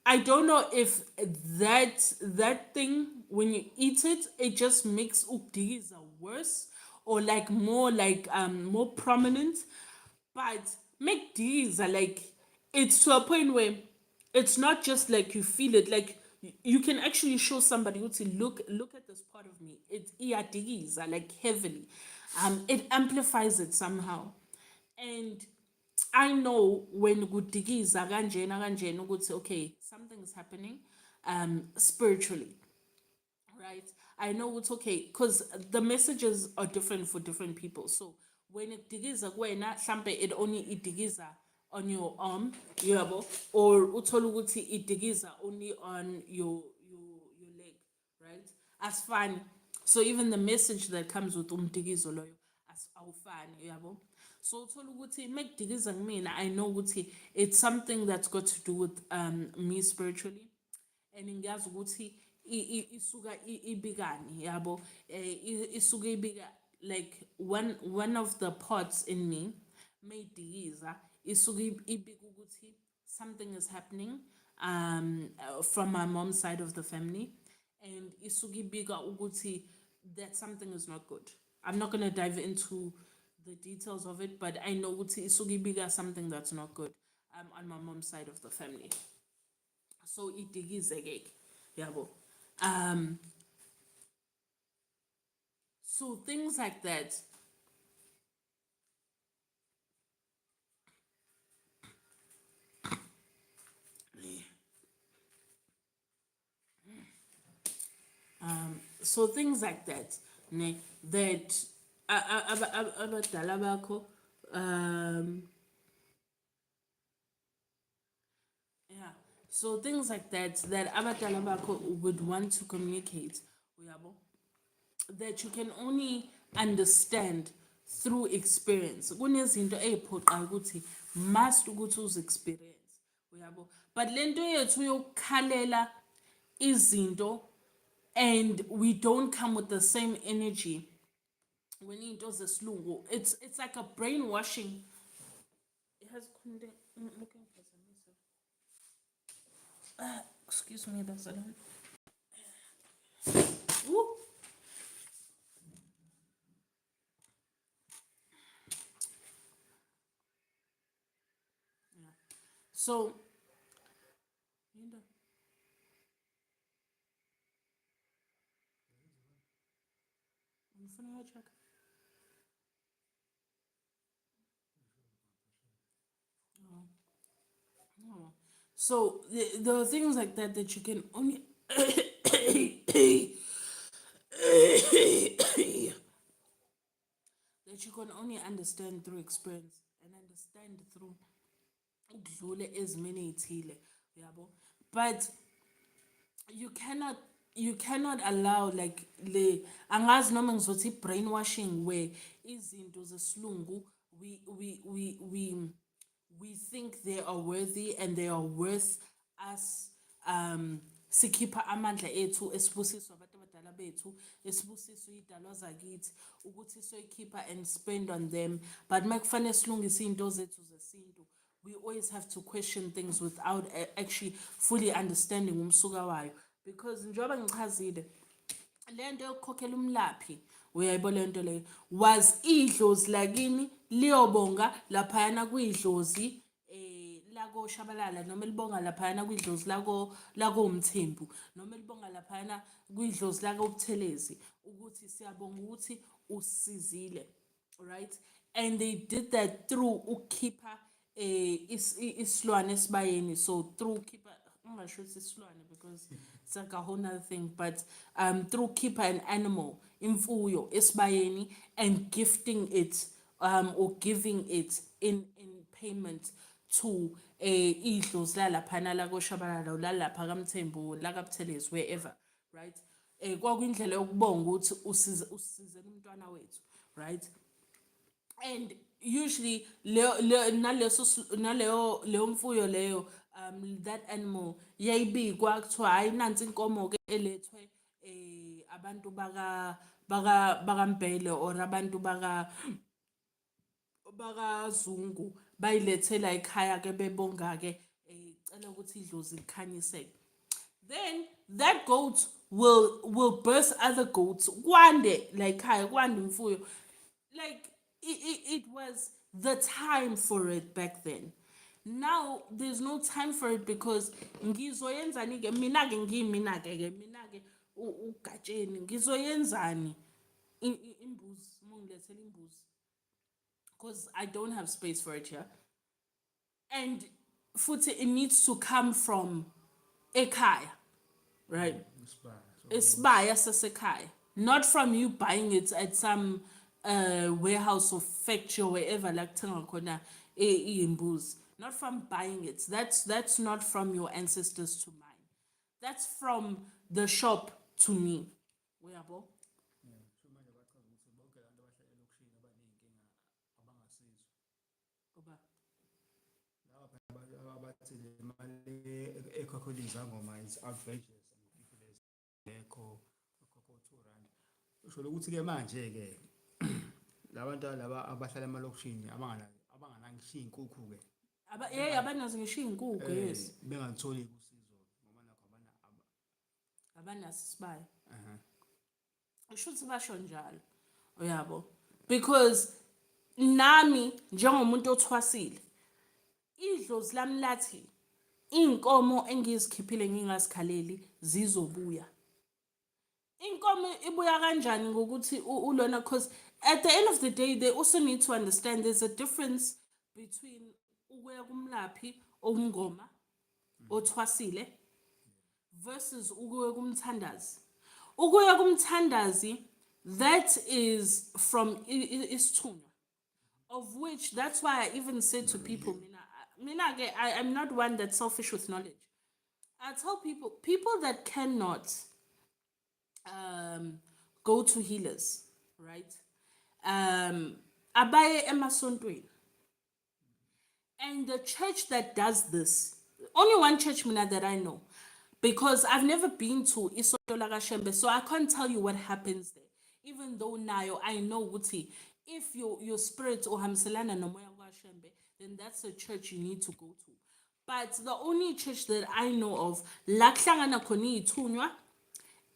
I don't know if that thing when you eat it, it just makes ukdigiza worse or more prominent. But make these are like it's to a point where it's not just like you feel it, like you can actually show somebody who to look at this part of me. It iadigiza like heavily. It amplifies it somehow. And I know when kudikiza kanjena kanjena ukuthi okay, something is happening spiritually, right? I know it's okay because the messages are different for different people. So when it digiza kuwena hlambe it only digiza on your arm, yabo, or uthole ukuthi it digiza only on your leg, right? As fun. So even the message that comes with umdigizo loyo as awufani, yabo. So uthole ukuthi mekudigiza kumina, I know ukuthi it's something that's got to do with me spiritually. And ngiyazi ukuthi isuka ibikani yabo isuka ibika like one of the parts in me mayidikiza isuka ibika ukuthi something is happening from my mom's side of the family and isuka ibika ukuthi that something is not good. I'm not going to dive into the details of it, but I know ukuthi isuka ibika something that's not good on my mom's side of the family. So idigize yabo. So things like that. So things like that, ne, that abadala bakho yeah. So things like that abadala bakho would want to communicate, uyabo, that you can only understand through experience. Kunezinto eyiphoqa ukuthi must ukuthi uzi-experience, uyabo. But lento yethu yokukhalela izinto and we don't come with the same energy when into zesilungu. It's like a brainwashing. It has looking for some excuse me, that's alone. Woo. So, check. Oh. So there are things like that that you can only that you can only understand through experience and understand through ukudlula ezimeni ey'thile yabo. But you cannot allow like le angazi noma ngizothi brainwashing where izinto zesilungu we think they are worthy and they are worth us sikhipha amandla ethu esibusiswa abantu abadala bethu esibusiswa iy'dalwa zakithi ukuthi soyikhipha and spend on them, but makufanele silungise iy'nto zethu zesintu we always have to question things without actually fully understanding umsuka wayo, because njengoba ngichazile lento yokukhokhela umlaphi uyayibona lento leyo was idlozi lakini liyobonga laphayana kuyidlozi lako Shabalala noma libonga laphayana kwidlozi lako Umthembu noma libonga laphayana kwidlozi lako Ubuthelezi ukuthi siyabonga ukuthi usizile, right? And they did that through ukhipa isilwane esibayeni, so through keep I'm not sure it's isilwane because it's like a whole nother thing, but through keep an animal imfuyo esibayeni and gifting it or giving it in payment to idlozi lalaphana la koShabalala lalapha kaMthembu la kaButhelezi wherever, right? Kwakuyindlela yokubonga ukuthi usizele umntwana wethu, right? And usually leyo mfuyo leyo that animal yayibikwa kuthiwa hayi nansi inkomo ke elethwe abantu bakaMbhele or abantu bakaZungu bayilethela ekhaya ke bebonga ke cela ukuthi idlozi likhanyiseke, then that goat will birth other goats kwande like ekhaya kwande imfuyo, like it was the time for it back then. Now there's no time for it because ngizoyenzani ke mina ke ngimina ke ugatsheni ngizoyenzani imbuzi mongilethela imbuzi because I don't have space for it here, and futhi it needs to come from ekhaya, right? Isibaya sasekhaya, not from you buying it at some warehouse or factory or wherever like kuthenga khona imbuzi, not from buying it. That's not from your ancestors to mine, that's from the shop to me. Uyabo? Oba.
Abathi le mali ekhokhelwa izangoma is outrageous and ridiculous lekho okhokho 2 rand. Usho ukuthi ke manje ke labantu laba abahlala emalokishini abanganangishiya inkukhu ke
Abanazo ngisho iy'nkukhu, yes,
bengatholi usizo ngoba nakho
abanaso isibaya. Kusho ukuthi basho njalo, uyabo, because nami njengomuntu othwasile idlozi lami lathi iy'nkomo engizikhiphile ngingazikhaleli zizobuya. Inkomo ibuya kanjani ngokuthi ulona, because at the end of the day they also need to understand there's a difference between ukuya kumlaphi omngoma othwasile versus ukuya kumthandazi. Ukuya kumthandazi, that is from isithunywa, of which that's why I even said to people, I'm not one that's selfish with knowledge. I tell people that cannot go to healers, right? Abaye emasontweni. And the church that does this, only one church mina that I know, because I've never been to Isonto la Kashembe, so I can't tell you what happens there. Even though now I know Wuti, if your spirit or hamselana no moya Kashembe, then that's a church you need to go to. But the only church that I know of, la kuhlangana khona ithunywa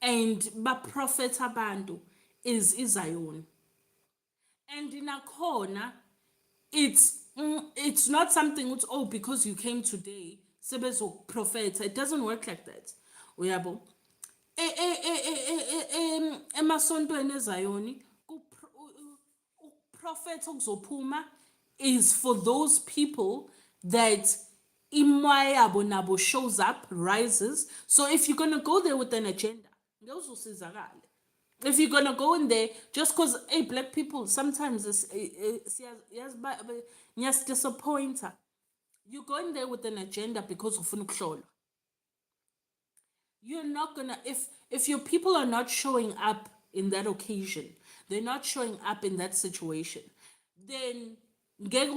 and ba prophet abantu is Zion. And in a corner, it's not something which, oh, because you came today sebezo prophet, it doesn't work like that. Uyabo emasontweni eZayoni prophet okuzophuma is for those people that imoya yabo nabo shows up, rises. So if you're gonna go there with an agenda, ngeke uzosizakala. If you're gonna go in there just because, hey, black people sometimes yes disappointer. You go in there with an agenda because ufuna ukuhlolwa. You're not gonna, if your people are not showing up in that occasion, they're not showing up in that situation, then ngeke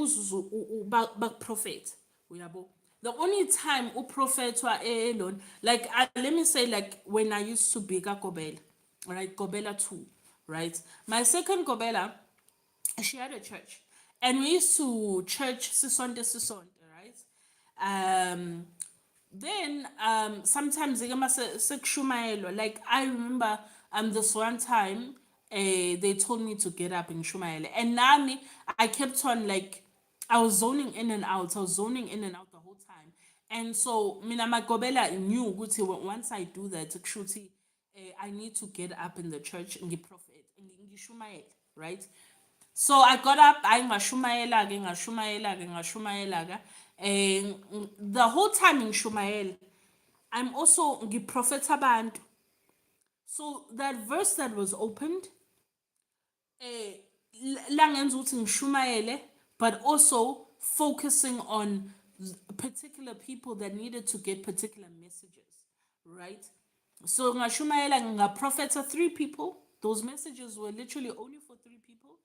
bakuprophet. Uyabo. The only time uprofetwa alone, like let me say, like when I used to be Gobela, right? Gobela 2, right? My second Gobela, she had a church. And we used to church sisonte, right? Um then sometimes like I remember this one time they told me to get up in Shumaele, and nami I kept on, like, I was zoning in and out, the whole time. And so mina magobela knew ukuthi once I do that kushuthi I need to get up in the church and prophet ngishumayele, right? So I got up, I ngashumayela. And the whole time in Shumael, I'm also prophet abantu. So that verse that was opened, eh, langenza ukuthi ngishumayele, but also focusing on particular people that needed to get particular messages, right? So ngashumayela ngaprofeta 3 people. Those messages were literally only for 3 people,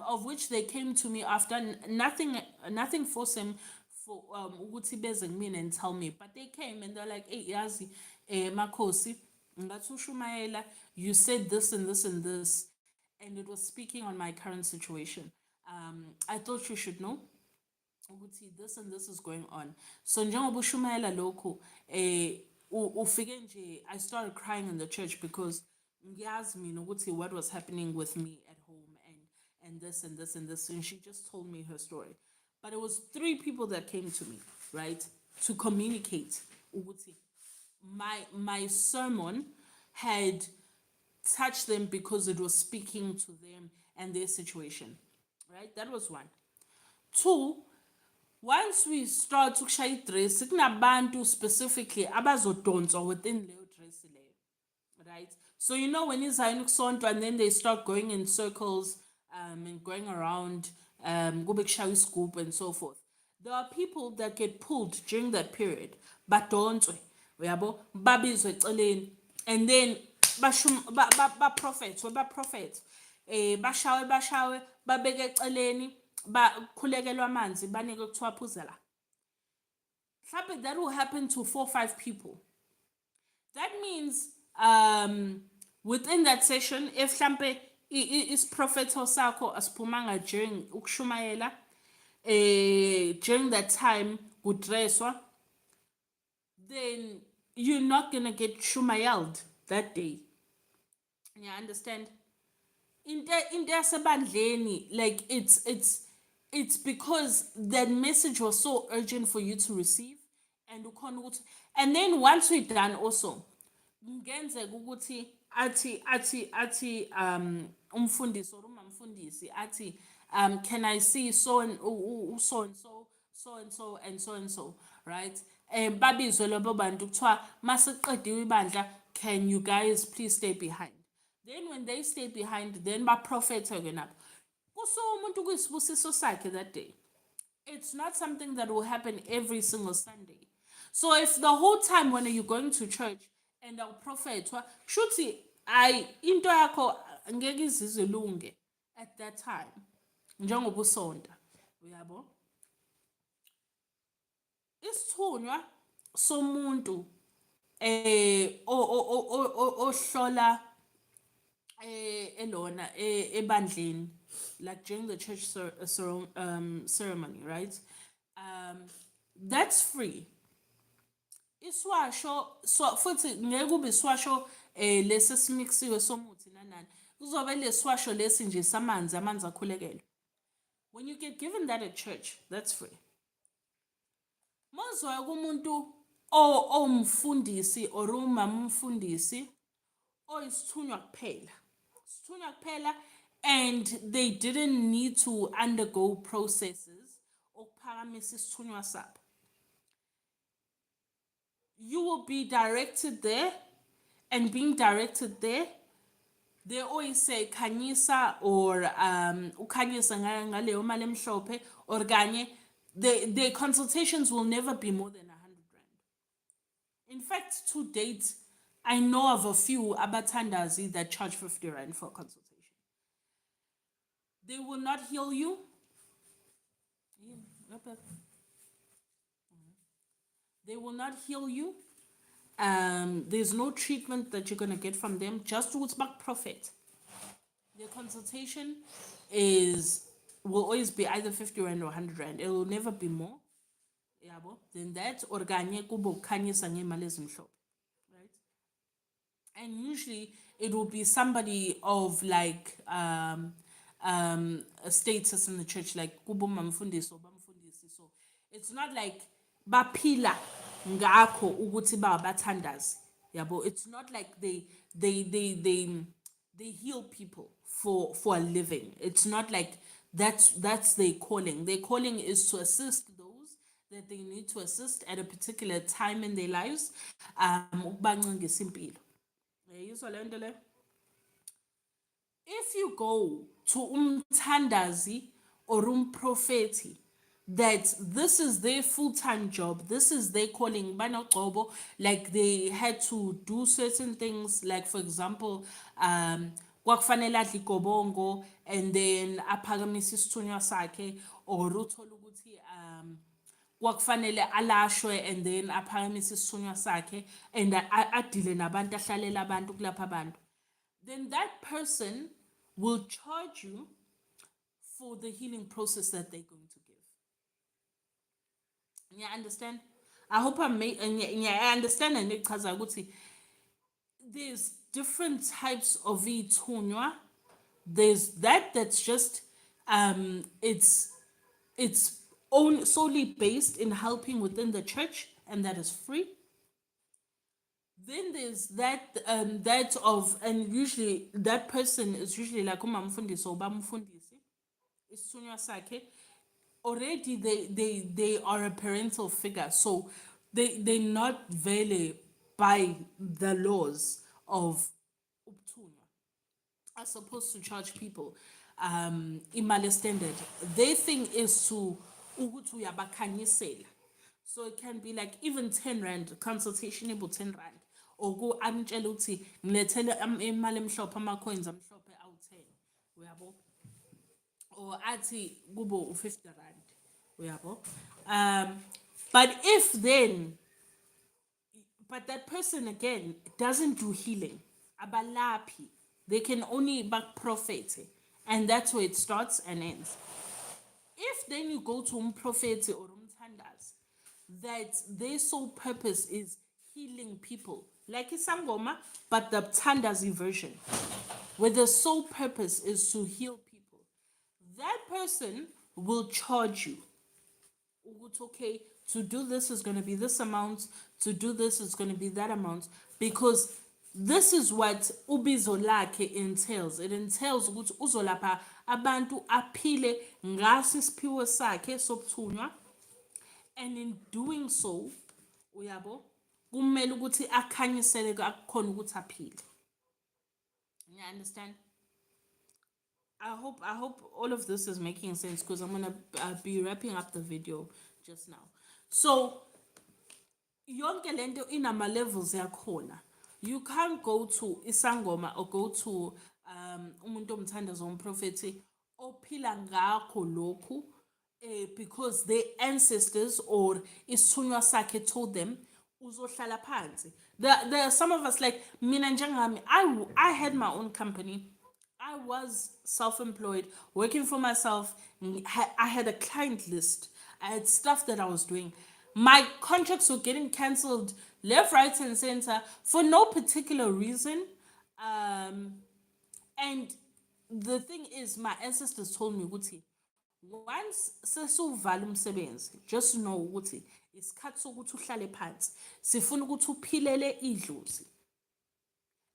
of which they came to me after. Nothing forced them for ukuthi beze kumina and tell me, but they came and they're like, hey, yazi, Makhosi, ngathi ushumayela, you said this and this and this, and it was speaking on my current situation. I thought you should know ukuthi this and this is going on. So njengoba ushumayela lokho, ufike nje, I started crying in the church because ngiyazi mina ukuthi what was happening with me at home, and this and this and this, and she just told me her story. But it was 3 people that came to me, right, to communicate ukuthi my sermon had touched them because it was speaking to them and their situation, right? That was 1. 2, once we start to share dress, kunabantu specifically abazodonswa within leyo dress leyo, right? So you know when izayini kusonto and then they start going in circles, and going around, kube kushaywa isigubhu and so forth. There are people that get pulled during that period, badonswe, uyabo, babizwe eceleni, and then baprophet, bashawe, babeke eceleni, bakhulekelwa amanzi, banike kuthiwa phuza la. Mhlawumbe that will happen to 4 or 5 people. That means within that session, if mhlawumbe isiprophetho sakho asiphumanga during ukushumayela, during that time kudreswa, then you're not gonna get shumayeled that day. You understand? In yasebandleni, like it's because that message was so urgent for you to receive, and ukhona ukuthi, and then once we're done also, ngenzeka ukuthi athi umfundisi or umamfundisi athi, can I see so and so and so, so and so and so and so, right? Babizwe labo bantu kuthiwa masiqediwe ibandla, can you guys please stay behind? Then when they stay behind, then baprophethe ke nabo. Kuso umuntu kuyisibusiso sakhe that day. It's not something that will happen every single Sunday. So if the whole time when you're going to church and our prophet, shuthi into yakho ngeke izizwe lunge at that time, njengoba usonta, uyabo? Isithunywa somuntu ohlola elona ebandleni, like during the church ceremony, right? That's free. Iswasho, so futhi ngeke kube iswasho lesi simixiwe somuthi nanani, kuzobe leswasho lesi nje samanzi, amanzi akhulekelwe. When you get given that at church, that's free. Mozwa kumuntu omfundisi or umamfundisi oyisithunywa kuphela, sithunywa kuphela, and they didn't need to undergo processes okuphakamisa isithunywa sabo. you will be directed there, and being directed there, they always say khanyisa or ukhanyisa ngaleyo mali emhlophe or kanye the consultations will never be more than 100 rand. In fact, to date, I know of a few abathandazi that charge 50 rand for a consultation. They will not heal you. Yeah, they will not heal you. There's no treatment that you're gonna get from them. Just to back profit. Their consultation is will always be either 50 rand or 100 rand. It will never be more. Yabo. Than that or kanye kubo kukhanyisa ngemali ezimhlophe. Right? And usually it will be somebody of like a status in the church, like kubo mamfundisi or bamfundisi. So it's not like bapila ngakho ukuthi babathandazi. Yabo. It's not like they heal people for a living. It's not like that's their calling. Their calling is to assist those that they need to assist at a particular time in their lives. Ukubancengisa impilo. Yizwa le nto le? If you go to umthandazi or umprofeti that this is their full-time job, this is their calling, banoqobo, like they had to do certain things, like for example, kwakufanele adle igobongo and then aphakamise isithunywa sakhe, or uthole ukuthi kwakufanele alashwe and then aphakamise isithunywa sakhe and adile nabantu, ahlalele abantu, kulapha abantu, then that person will charge you for the healing process that they're going to give. Yeah, understand? I hope I understand and ichaza ukuthi there's different types of ithunywa. There's that's just it's solely based in helping within the church, and that is free. Then there's that of, and usually that person is usually like umamfundisi or bamfundisi isithunywa sakhe. Already they are a parental figure, so they're not vele by the laws of ubuthunywa are supposed to charge people imali standard. Their thing is to ukuthi uyabakhanyisela. So it can be like even 10 rand consultation, able 10 rand, or go amtshela ukuthi ngilethele imali emhlophe, ama coins amhlophe awu-10, uyabo, or athi kubo u-50 rand, uyabo. But if then, but that person again doesn't do healing, abalapi, they can only back profit, and that's where it starts and ends. If then you go to umprofeti or umthandazi that their sole purpose is healing people, like isangoma, but the thandazi version, where the sole purpose is to heal people, that person will charge you. Okay, to do this is going to be this amount, to do this is going to be that amount, because this is what ubizo lakhe entails. It entails ukuthi uzolapha abantu aphile ngaso isiphiwo sakhe sobuthunywa, and in doing so, uyabo, kumele ukuthi akhanyisele akukhona ukuthi aphile. You understand? I hope all of this is making sense, because I'm gonna be wrapping up the video just now. So yonke lento inama levels yakhona. You can't go to isangoma or go to umuntu omthandazi umprofeti ophila ngakho lokhu because their ancestors or isithunywa sakhe told them uzohlala phansi. There are some of us like mina njengami, I had my own company. I was self-employed, working for myself. I had a client list. I had stuff that I was doing. My contracts were getting cancelled left, right, and center for no particular reason. And the thing is, my ancestors told me, ukuthi, once sesuvala umsebenzi, just know ukuthi isikhathi sokuthi uhlale phansi, sifuna ukuthi uphilele idlozi.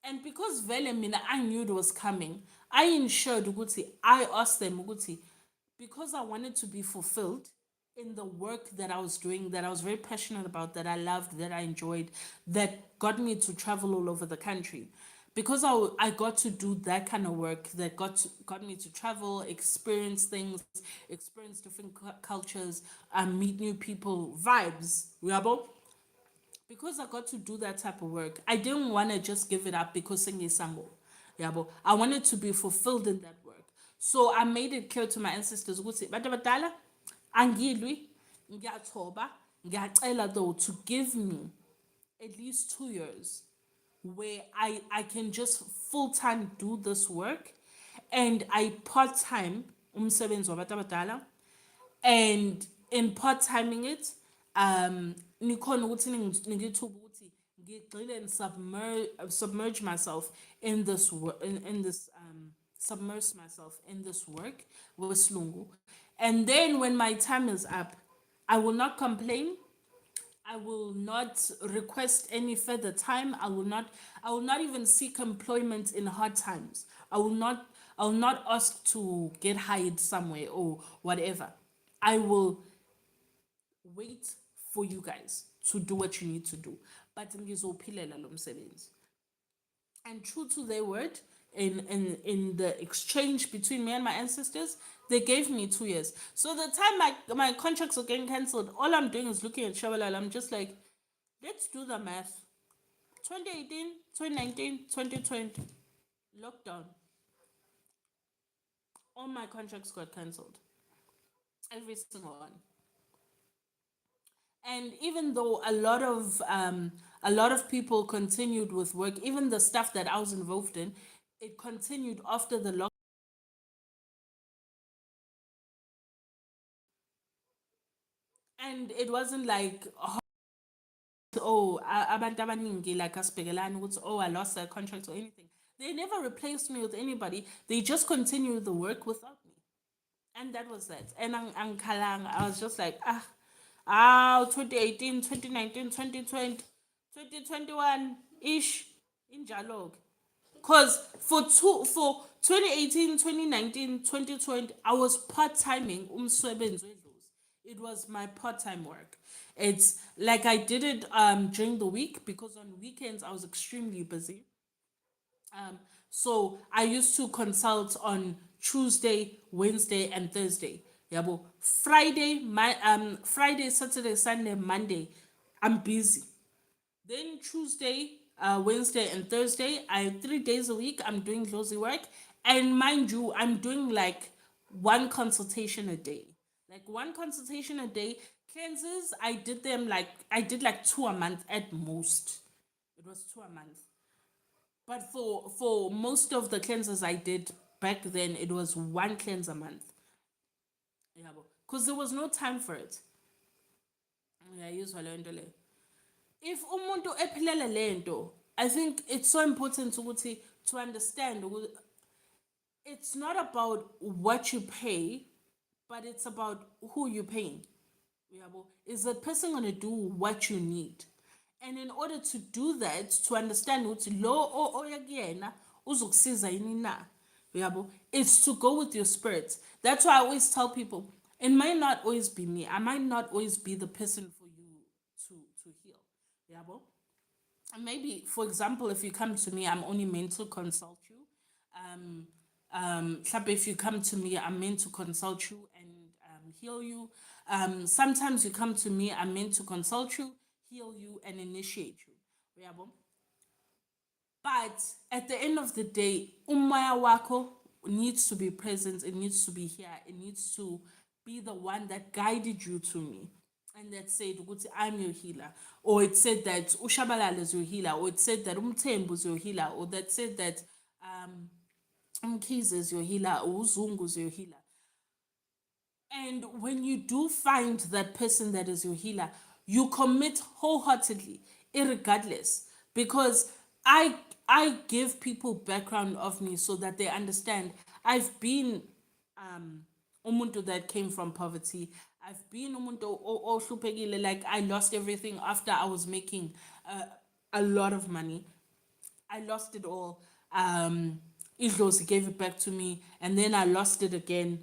And because vele mina I knew it was coming, I ensured ukuthi I asked them ukuthi, because I wanted to be fulfilled in the work that I was doing, that I was very passionate about, that I loved, that I enjoyed, that got me to travel all over the country. Because I got to do that kind of work that got me to travel, experience things, experience different cultures, meet new people, vibes. Yabo? Because I got to do that type of work, I didn't want to just give it up because sengisambo. Yabo. I wanted to be fulfilled in that work. So I made it clear to my ancestors ukuthi bantu abadala angilwi ngiyathoba ngiyacela though to give me at least 2 years where I can just full time do this work and I part time umsebenzi wabantu abadala, and in part timing it, nikhona ukuthi ngithuba ukuthi ngigxile and submerge myself in this in this submerge myself in this work with Slungu. And then when my time is up, I will not complain. I will not request any further time. I will not even seek employment in hard times. I will not ask to get hired somewhere or whatever. I will wait for you guys to do what you need to do. But ngizophilela lo msebenzi. And true to their word, in the exchange between me and my ancestors, they gave me 2 years. So the time my contracts were getting cancelled, all I'm doing is looking at Shabalala. I'm just like, let's do the math. 2018, 2019, 2020, lockdown. All my contracts got cancelled. Every single one. And even though a lot of people continued with work, even the stuff that I was involved in, it continued after the lockdown. And it wasn't like, oh, abantu abaningi like asibhekelana ukuthi, oh, I lost that contract or anything. They never replaced me with anybody. They just continued the work without me. And that was that. And I was just like, 2018, 2019, 2020, 2021 ish in Jalog. Because for 2018, 2019, 2020, I was part-timing umsebenzi wedlozi. It was my part-time work. It's like I did it during the week because on weekends I was extremely busy. So I used to consult on Tuesday, Wednesday, and Thursday. Yabo. Friday, Saturday, Sunday, Monday, I'm busy. Then Tuesday, Wednesday, and Thursday, 3 days a week, I'm doing closing work. And mind you, I'm doing like one consultation a day. Like one consultation a day. Cleanses, I did like two a month at most. It was two a month. But for most of the cleansers I did back then, it was one cleanse a month. Yeah, because there was no time for it. Yeah, usually if umuntu ephilela lento, I think it's so important to understand it's not about what you pay, but it's about who you're paying. Yabo. Is the person going to do what you need? And in order to do that, to understand ukuthi lo oyakuyena uzokusiza yini na. Yabo. It's to go with your spirit. That's why I always tell people, it might not always be me. I might not always be the person for you to heal. Yabo. And maybe, for example, if you come to me, I'm only meant to consult you. If you come to me, I'm meant to consult you and heal you. Sometimes you come to me, I'm meant to consult you, heal you, and initiate you. Yabo. But at the end of the day, umoya wako needs to be present, it needs to be here, it needs to be the one that guided you to me. And that said, ukuthi, I'm your healer. Or it said that Ushabalala is your healer. Or it said that Umthembu is your healer. Or that said that Umkhize is your healer. Or Uzungu is your healer. And when you do find that person that is your healer, you commit wholeheartedly, irregardless. Because I give people background of me so that they understand. I've been umuntu that came from poverty. I've been umuntu ohluphekile, like I lost everything after I was making a lot of money. I lost it all. Idlozi gave it back to me, and then I lost it again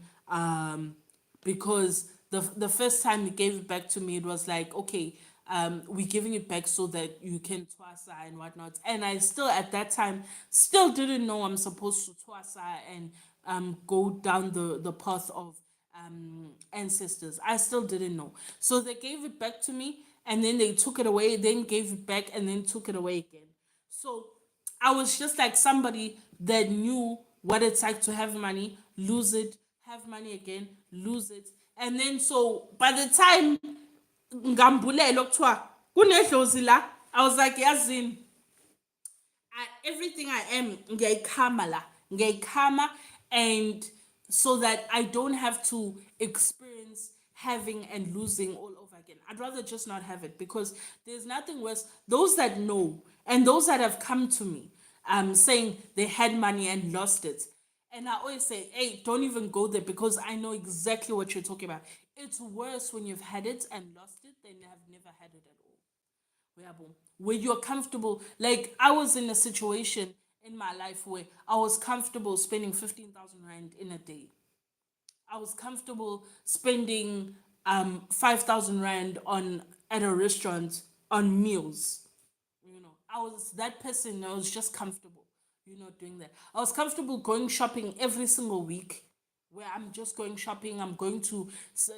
because the first time he gave it back to me, it was like, okay, we're giving it back so that you can twasa and whatnot. And I still at that time still didn't know I'm supposed to twasa and go down the path of ancestors. I still didn't know. So they gave it back to me, and then they took it away, then gave it back, and then took it away again. So I was just like somebody that knew what it's like to have money, lose it, have money again, lose it. And then so by the time ngambulelo kuthiwa kunedlozi la, I was like, yazini, everything I am ngiyayikama la, ngiyayikama, and so that I don't have to experience having and losing all over again. I'd rather just not have it, because there's nothing worse. Those that know and those that have come to me saying they had money and lost it. And I always say, hey, don't even go there, because I know exactly what you're talking about. It's worse when you've had it and lost it than have never had it at all. Uyabo, where you're comfortable. Like I was in a situation in my life where I was comfortable spending 15,000 rand in a day. I was comfortable spending 5,000 rand on at a restaurant on meals. I was that person. I was just comfortable, doing that. I was comfortable going shopping every single week, where I'm just going shopping. I'm going to so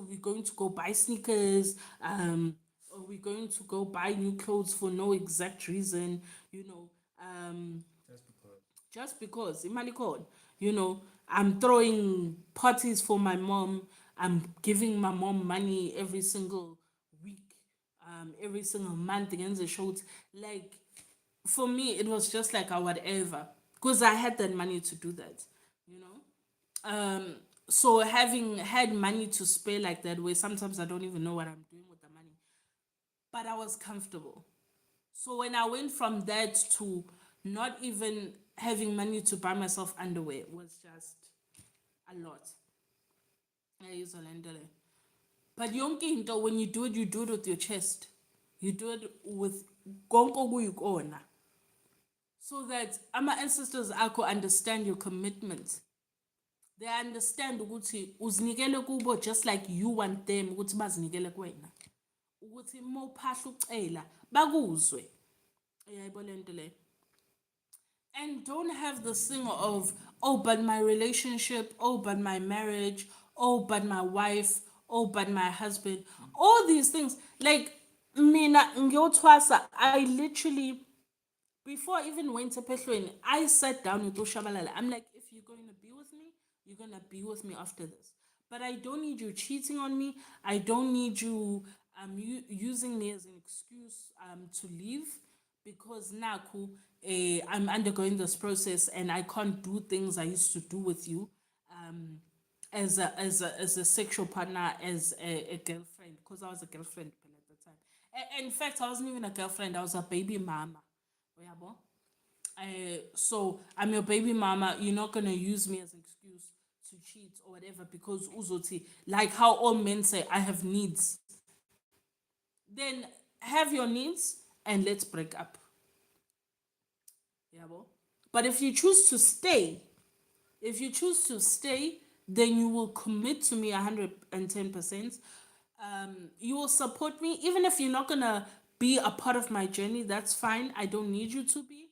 we're going to go buy sneakers, or we're going to go buy new clothes for no exact reason,
Just because.
just because imali khona, I'm throwing parties for my mom. I'm giving my mom money every single week, every single month against the shows. Like for me it was just like a whatever, because I had that money to do that, you know so having had money to spare like that, where sometimes I don't even know what I'm doing with the money, but I was comfortable. So when I went from that to not even having money to buy myself underwear, was just a lot. Ayizolendele. But yonke into, when you do it with your chest. You do it with konke okuyikona. So that ama ancestors akho understand your commitment. They understand ukuthi uzinikele kubo just like you want them ukuthi bazinikele kuwena. Ukuthi mawuphahla ucela bakuzwe. Uyayibona lento le. And don't have the thing of, oh, but my relationship, oh, but my marriage, oh, but my wife, oh, but my husband, all these things. Like mina ngiyotwasa, I literally, before I even went to Pehlweni, I sat down with Oshabalala. I'm like, if you're going to be with me, you're going to be with me after this. But I don't need you cheating on me. I don't need you using me as an excuse to leave, because naku, I'm undergoing this process and I can't do things I used to do with you as a sexual partner, as a girlfriend, because I was a girlfriend at the time. In fact, I wasn't even a girlfriend, I was a baby mama. Uyabo? So I'm your baby mama. You're not gonna use me as an excuse to cheat or whatever, because uzoti, like how all men say, I have needs. Then have your needs and let's break up. Yeah, bo? But if you choose to stay, then you will commit to me 110%. You will support me, even if you're not gonna be a part of my journey. That's fine. I don't need you to be.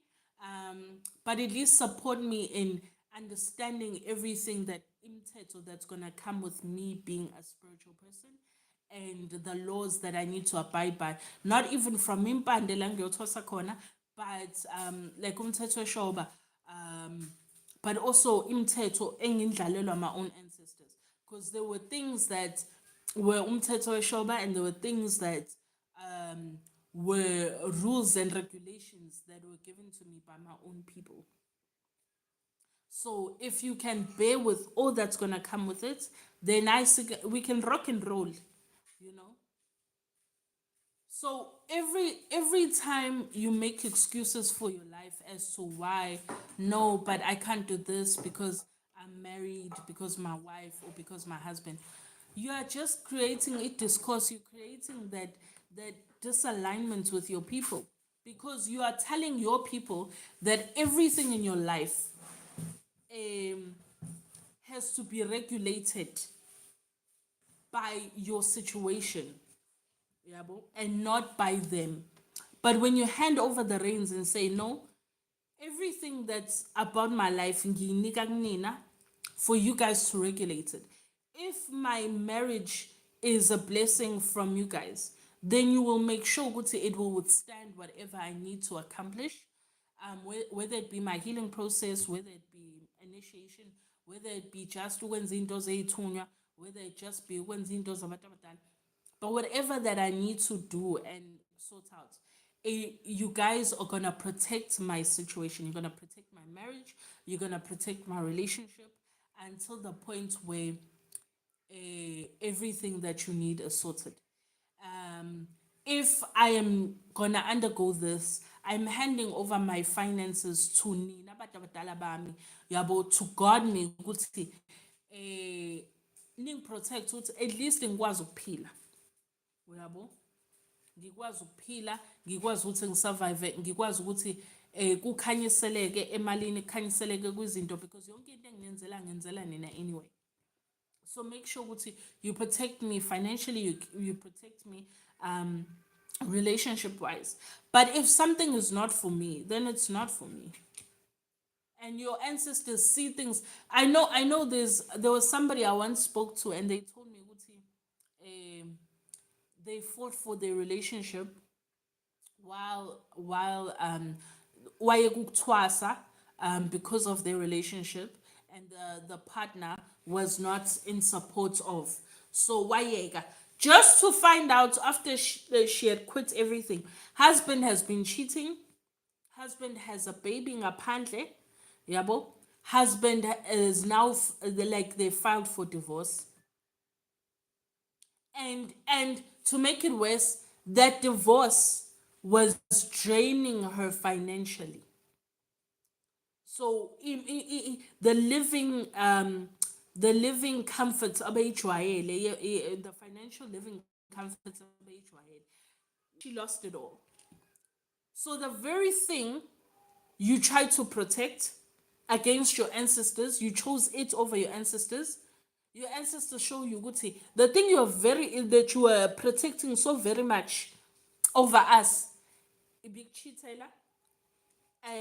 But at least support me in understanding everything that imteto that's gonna come with me being a spiritual person, and the laws that I need to abide by. Not even from impande la ngiyothosa khona, but like umthetho weshoba, but also imthetho engindlalelwa my own ancestors, because there were things that were umthetho weshoba, and there were things that were rules and regulations that were given to me by my own people. So if you can bear with all that's gonna come with it, then we can rock and roll, you know. So every time you make excuses for your life as to why, no, but I can't do this because I'm married, because my wife, or because my husband, you are just creating a discourse. You're creating that disalignment with your people, because you are telling your people that everything in your life um, has to be regulated by your situation, yabo, and not by them. But when you hand over the reins and say, no, everything that's about my life, ngiyinika kunina for you guys to regulate it. If my marriage is a blessing from you guys, then you will make sure ukuthi it will withstand whatever I need to accomplish. Whether it be my healing process, whether it be initiation, whether it be just ukwenza into zeyithunywa, whether it just be ukwenza into zabantu abadala. But whatever that I need to do and sort out, you guys are gonna protect my situation. You're gonna protect my marriage. You're gonna protect my relationship until the point where everything that you need is sorted. If I am gonna undergo this, I'm handing over my finances to nina abantu abadala bami, yabo, to guard me ukuthi ning protect ukuthi at least ngikwazi ukuphila. Uyabo? Ngikwazi ukuphila, ngikwazi ukuthi ngisurvive, ngikwazi ukuthi kukhanyiseleke emalini, kukhanyiseleke kwizinto, because yonke into ngenzela nina anyway. So make sure ukuthi you protect me financially, you protect me relationship wise. But if something is not for me, then it's not for me. And your ancestors see things. I know there was somebody I once spoke to, and they told me ukuthi they fought for their relationship while wayekuthwasa because of their relationship, and the partner was not in support of. So wayeka, just to find out after she had quit everything, husband has been cheating, husband has a baby ngaphandle, yabo, husband is now like they filed for divorce. And to make it worse, that divorce was draining her financially. So the living comforts abeyijwayele, the financial living comforts abeyijwayele, she lost it all. So the very thing you tried to protect against your ancestors, you chose it over your ancestors. Your ancestors show you ukuthi the thing that you are protecting so very much over us, a big cheater,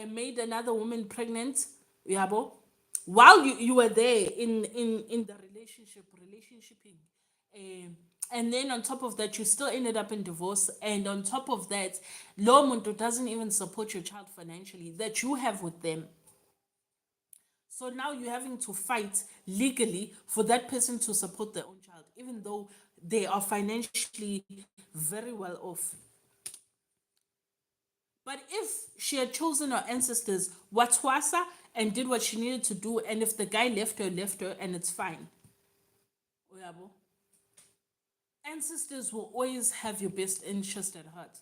made another woman pregnant, yabo, while you were there in the relationshiping, and then on top of that you still ended up in divorce, and on top of that lo muntu doesn't even support your child financially that you have with them. So now you're having to fight legally for that person to support their own child, even though they are financially very well off. But if she had chosen her ancestors, watwasa, and did what she needed to do, and if the guy left her, and it's fine. Uyabo? Ancestors will always have your best interest at heart.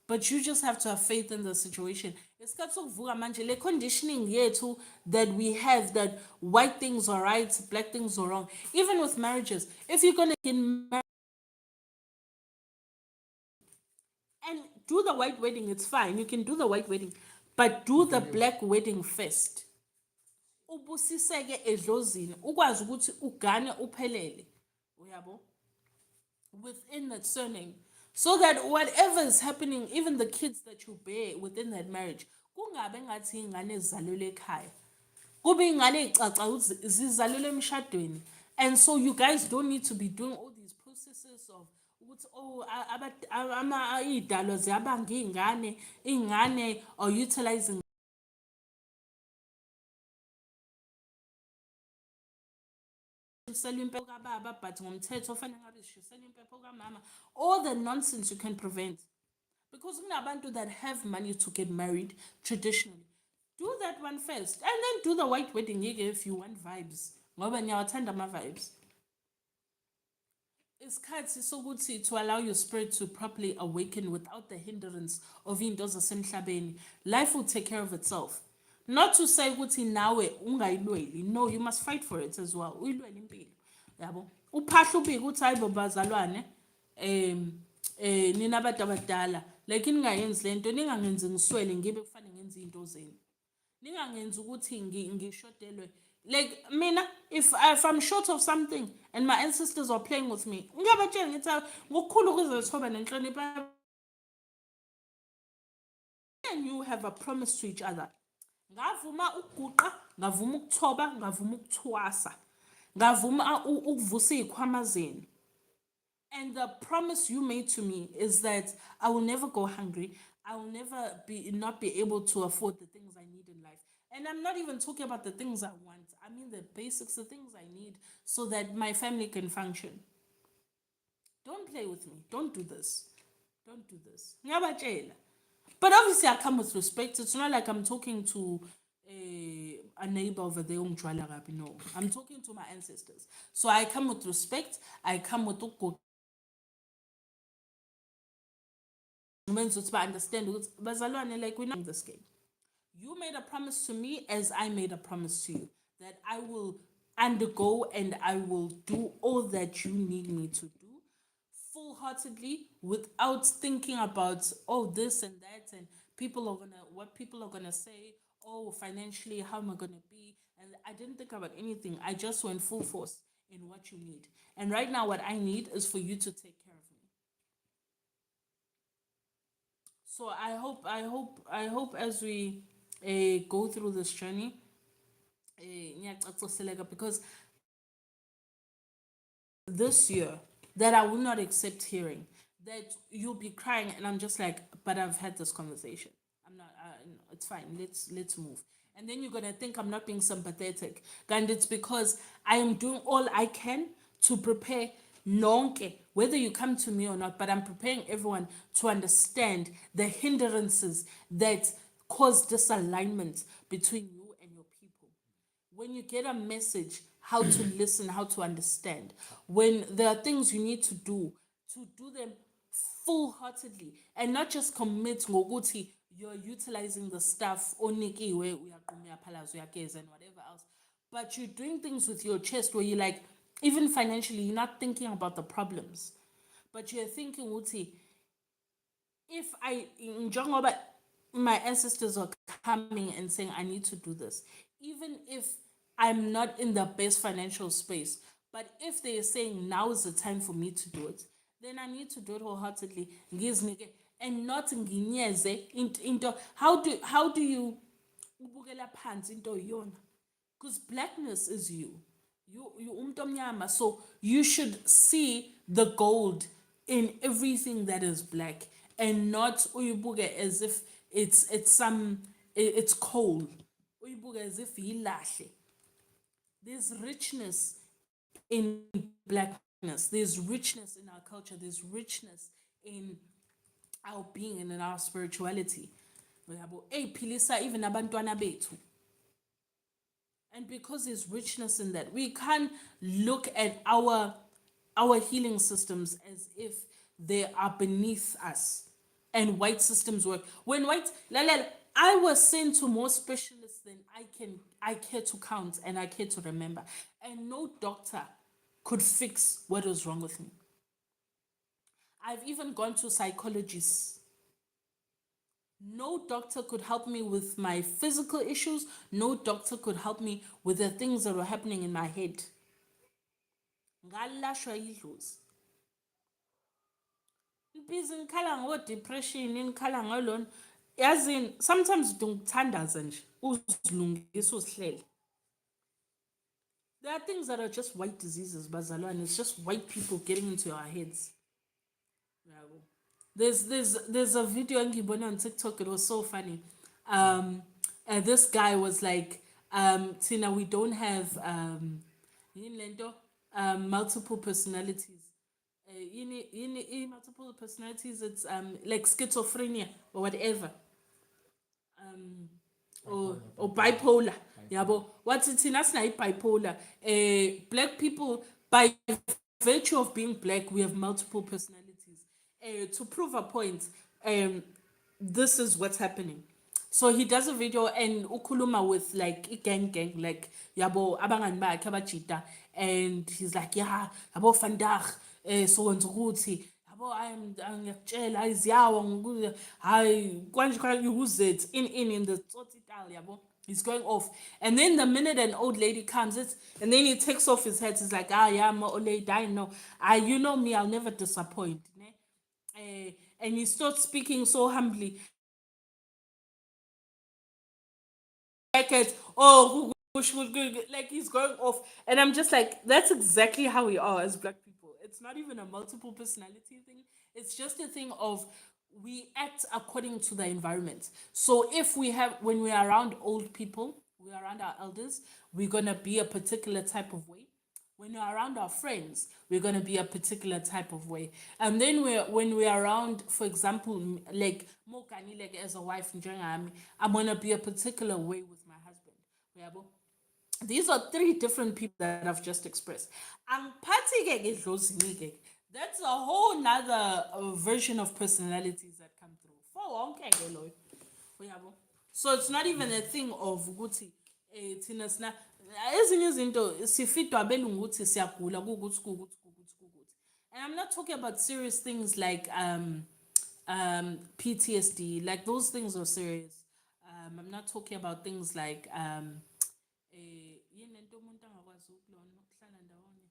But you just have to have faith in the situation. The conditioning yethu that we have, that white things are right, black things are wrong. Even with marriages, if you're gonna get married and do the white wedding, it's fine. You can do the white wedding, but do the black wedding first. Ubusiseke edlozini, ukwazi ukuthi ugane uphelele. Uyabo? Within that surname. So that whatever is happening, even the kids that you bear within that marriage, kungabe ngathi ingane zizalelwe ekhaya. Kube ingane ecaca ukuthi zizalelwe emshadweni. And so you guys don't need to be doing all these processes of idalo ziyabanga ingane or utilizing all the nonsense you can prevent. Because kunabantu that have money to get married traditionally. Do that one first, and then do the white wedding if you want vibes. Ngoba niyawathanda ama vibes. Isikhathi sokuthi to allow your spirit to properly awaken without the hindrance of into zasemhlabeni. Life will take care of itself. Not to say ukuthi nawe ungayilweli. No, you must fight for it as well. Uyilwele impilo. Yabo. Uphahla ubika ukuthi hayibo bazalwane nina abantu abadala, like ningayenzi lento, ningangenzi ngiswele ngibe kufanele ngenze into zenu. Ningangenzi ukuthi ngishodelwe. Like mina, if I'm short of something and my ancestors are playing with me. Ngiyabatshela ngithi ngokukhulu ukuzithoba nenhlonipho. And you have a promise to each other. Ngavuma ukuguqa, ngavuma ukuthoba, ngavuma ukuthwasa. Ngavuma ukuvusa izikhwama zenu. And the promise you made to me is that I will never go hungry. I will never not be able to afford the things I need in life. And I'm not even talking about the things I want. I mean the basics, the things I need so that my family can function. Don't play with me. Don't do this. Don't do this. Ngiyabatshela. But obviously I come with respect. It's not like I'm talking to a neighbor over there. No, I'm talking to my ancestors. So I come with respect. I come with understand like we're not in this game. You made a promise to me as I made a promise to you that I will undergo and I will do all that you need me to do full-heartedly without thinking about this and that and what people are gonna say, financially how am I gonna be, and I didn't think about anything. I just went full force in what you need, and right now what I need is for you to take care of me. So I hope as we go through this journey, because this year that I will not accept hearing that you'll be crying, and I'm just like, but I've had this conversation. I'm not. It's fine. Let's move. And then you're gonna think I'm not being sympathetic, and it's because I am doing all I can to prepare nonke, whether you come to me or not. But I'm preparing everyone to understand the hindrances that cause disalignment between you and your people. When you get a message, how to listen, how to understand. When there are things you need to do them full-heartedly and not just commit ngokuthi you're utilizing the stuff onikiwe uyaqhuma uyaphalaza uyageza and whatever else, but you're doing things with your chest where you're like, even financially you're not thinking about the problems, but you're thinking ukuthi if njengoba my ancestors are coming and saying I need to do this, even if I'm not in the best financial space, but if they're saying now is the time for me to do it, then I need to do it wholeheartedly. And not nginyeze into. How do you ubukela phansi into yona? Because blackness is you. You umuntu omnyama, so you should see the gold in everything that is black and not uyibuke as if it's coal. Uyibuke as if yilahle. There's richness in blackness. There's richness in our culture. There's richness in our being and in our spirituality. Philisa even abantwana bethu. And because there's richness in that, we can't look at our healing systems as if they are beneath us. And white systems work. When I was sent to more specialists than I care to count and I care to remember. And no doctor could fix what was wrong with me. I've even gone to psychologists. No doctor could help me with my physical issues. No doctor could help me with the things that were happening in my head. Ngalashwa idlozi. Busy ngikhala ngo-depression, ngikhala ngalona. Yazini, sometimes ngithandaza nje uzilungisa uzihlele. There are things that are just white diseases, bazalwane. It's just white people getting into our heads. There's a video on TikTok. It was so funny. And this guy was like, Tina, we don't have multiple personalities. Multiple personalities, it's like schizophrenia or whatever. Or bipolar. Yabo. What's it in us like bipolar? Black people, by virtue of being black, we have multiple personalities. To prove a point, this is what's happening. So he does a video and ukuluma with like a gang, like yabo abangani bakhe abajita, and he's like, yeah, yabo vandag, so and ukuthi, yabo ngiyakutshela iziyawa ngokuthi hayi kwanje use it in the total yabo. He's going off. And then the minute an old lady comes, and then he takes off his hat. He's like, ah, yeah, I'm an old lady. I know. You know me, I'll never disappoint. Ne? And he starts speaking so humbly. Like, oh, like he's going off. And I'm just like, that's exactly how we are as Black people. It's not even a multiple personality thing. It's just a thing of we act according to the environment. So if when we're around old people, we're around our elders, we're going to be a particular type of way. When we're around our friends, we're going to be a particular type of way. And then when we're around, for example, like Mokani, like as a wife in Germany, I'm going to be a particular way with my husband. Uyabo? These are three different people that I've just expressed. And that's a whole nother version of personalities that come through. Uyabo? So it's not even a thing of ukuthi thina sina ezinye izinto sifidwa abelungu ukuthi siyagula kukuthi. And I'm not talking about serious things like PTSD, like those things are serious. I'm not talking about things like yini lento umuntu angakwazi ukulona ukuhlala ndawonye,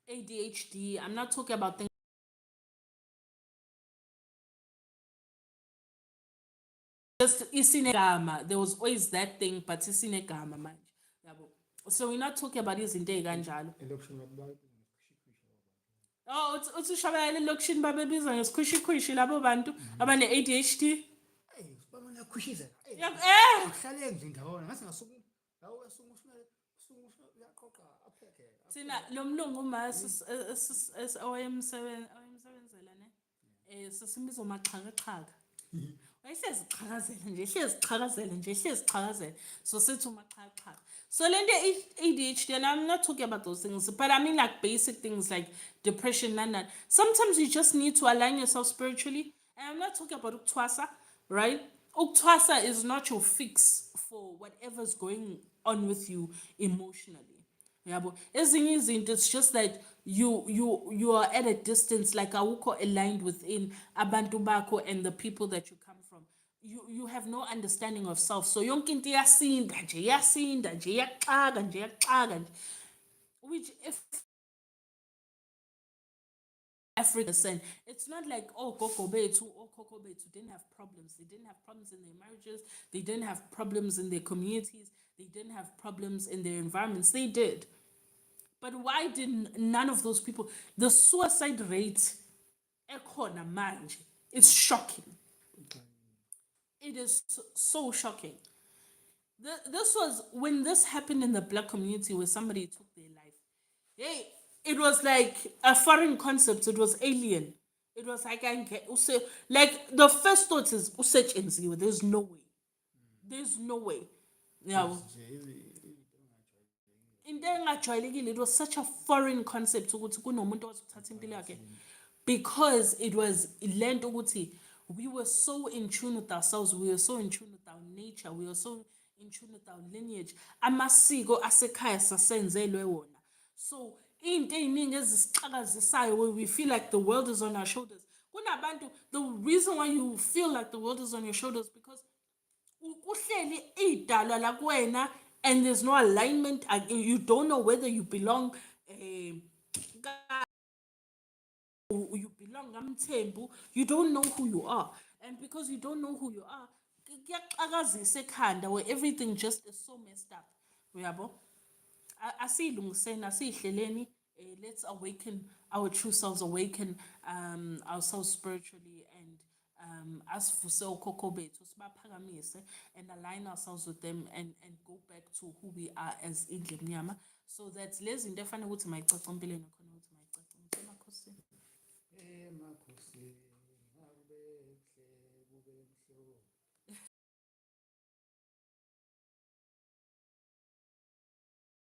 ADHD. I'm not talking about things just isinegama. There was always that thing, but isinegama manje. Yabo. So we're not talking about izinto ey'kanjalo. Oh, uthi ushabalala elokishini babebiza ngesikhwishikhwishi labo bantu abane-ADHD.
Bayakhushiza. Ahlale endlini ndawona ngathi ngasuku lawo esuku uyaqoqa apheke.
Thina lo mlungu uma owayemsebenzela ne sisimbiza umaxhakaxhaka. Wayehlezi ichakazela nje. So sithi umaxhakaxhaka. So lento ADHD, and I'm not talking about those things, but I mean like basic things like depression and. Sometimes you just need to align yourself spiritually. And I'm not talking about uktwasa, right? Uktwasa is not your fix for whatever's going on with you emotionally. Yeah, but it's just that you are at a distance, like awuko aligned within abantu bakho and the people that you come from. You have no understanding of self. So yonke into iyasinda nje iyaxaka nje. Which if Africa saying it's not like Koko Betu didn't have problems. They didn't have problems in their marriages. They didn't have problems in their communities. They didn't have problems in their environments. They did. But why did none of those people? The suicide rate, ekhona manje, it's shocking. It is so shocking. This was when this happened in the Black community where somebody took their life. Hey, it was like a foreign concept. It was alien. It was like like the first thought is usetshenziswe. There's no way. There's no way. Yeah. It was such a foreign concept ukuthi kunomuntu ozothatha impilo yakhe, because it was learned ukuthi we were so in tune with ourselves, we were so in tune with our nature, we were so in tune with our lineage. Amasiko asekhaya sasenzelwe wona. So into ey'ningi ezisixakazisayo where we feel like the world is on our shoulders. Kunabantu, the reason why you feel like the world is on your shoulders because uhleli idalwa la kuwena and there's no alignment. You don't know whether you belong you belong ngamthembu. You don't know who you are, and because you don't know who you are, kuyaxakazisa ekhanda where everything just is so messed up. Uyabo? Asilungiseni, asihleleni. Let's awaken our true selves, awaken ourselves spiritually, and asivuse okhokho bethu sibaphakamise and align ourselves with them and go back to who we are as indlu emnyama, so that lezi zinto efanele ukuthi mayicace empilweni khona ukuthi mayicace. Makhosi.
Makhosi, akube kuhle kube mhlobo.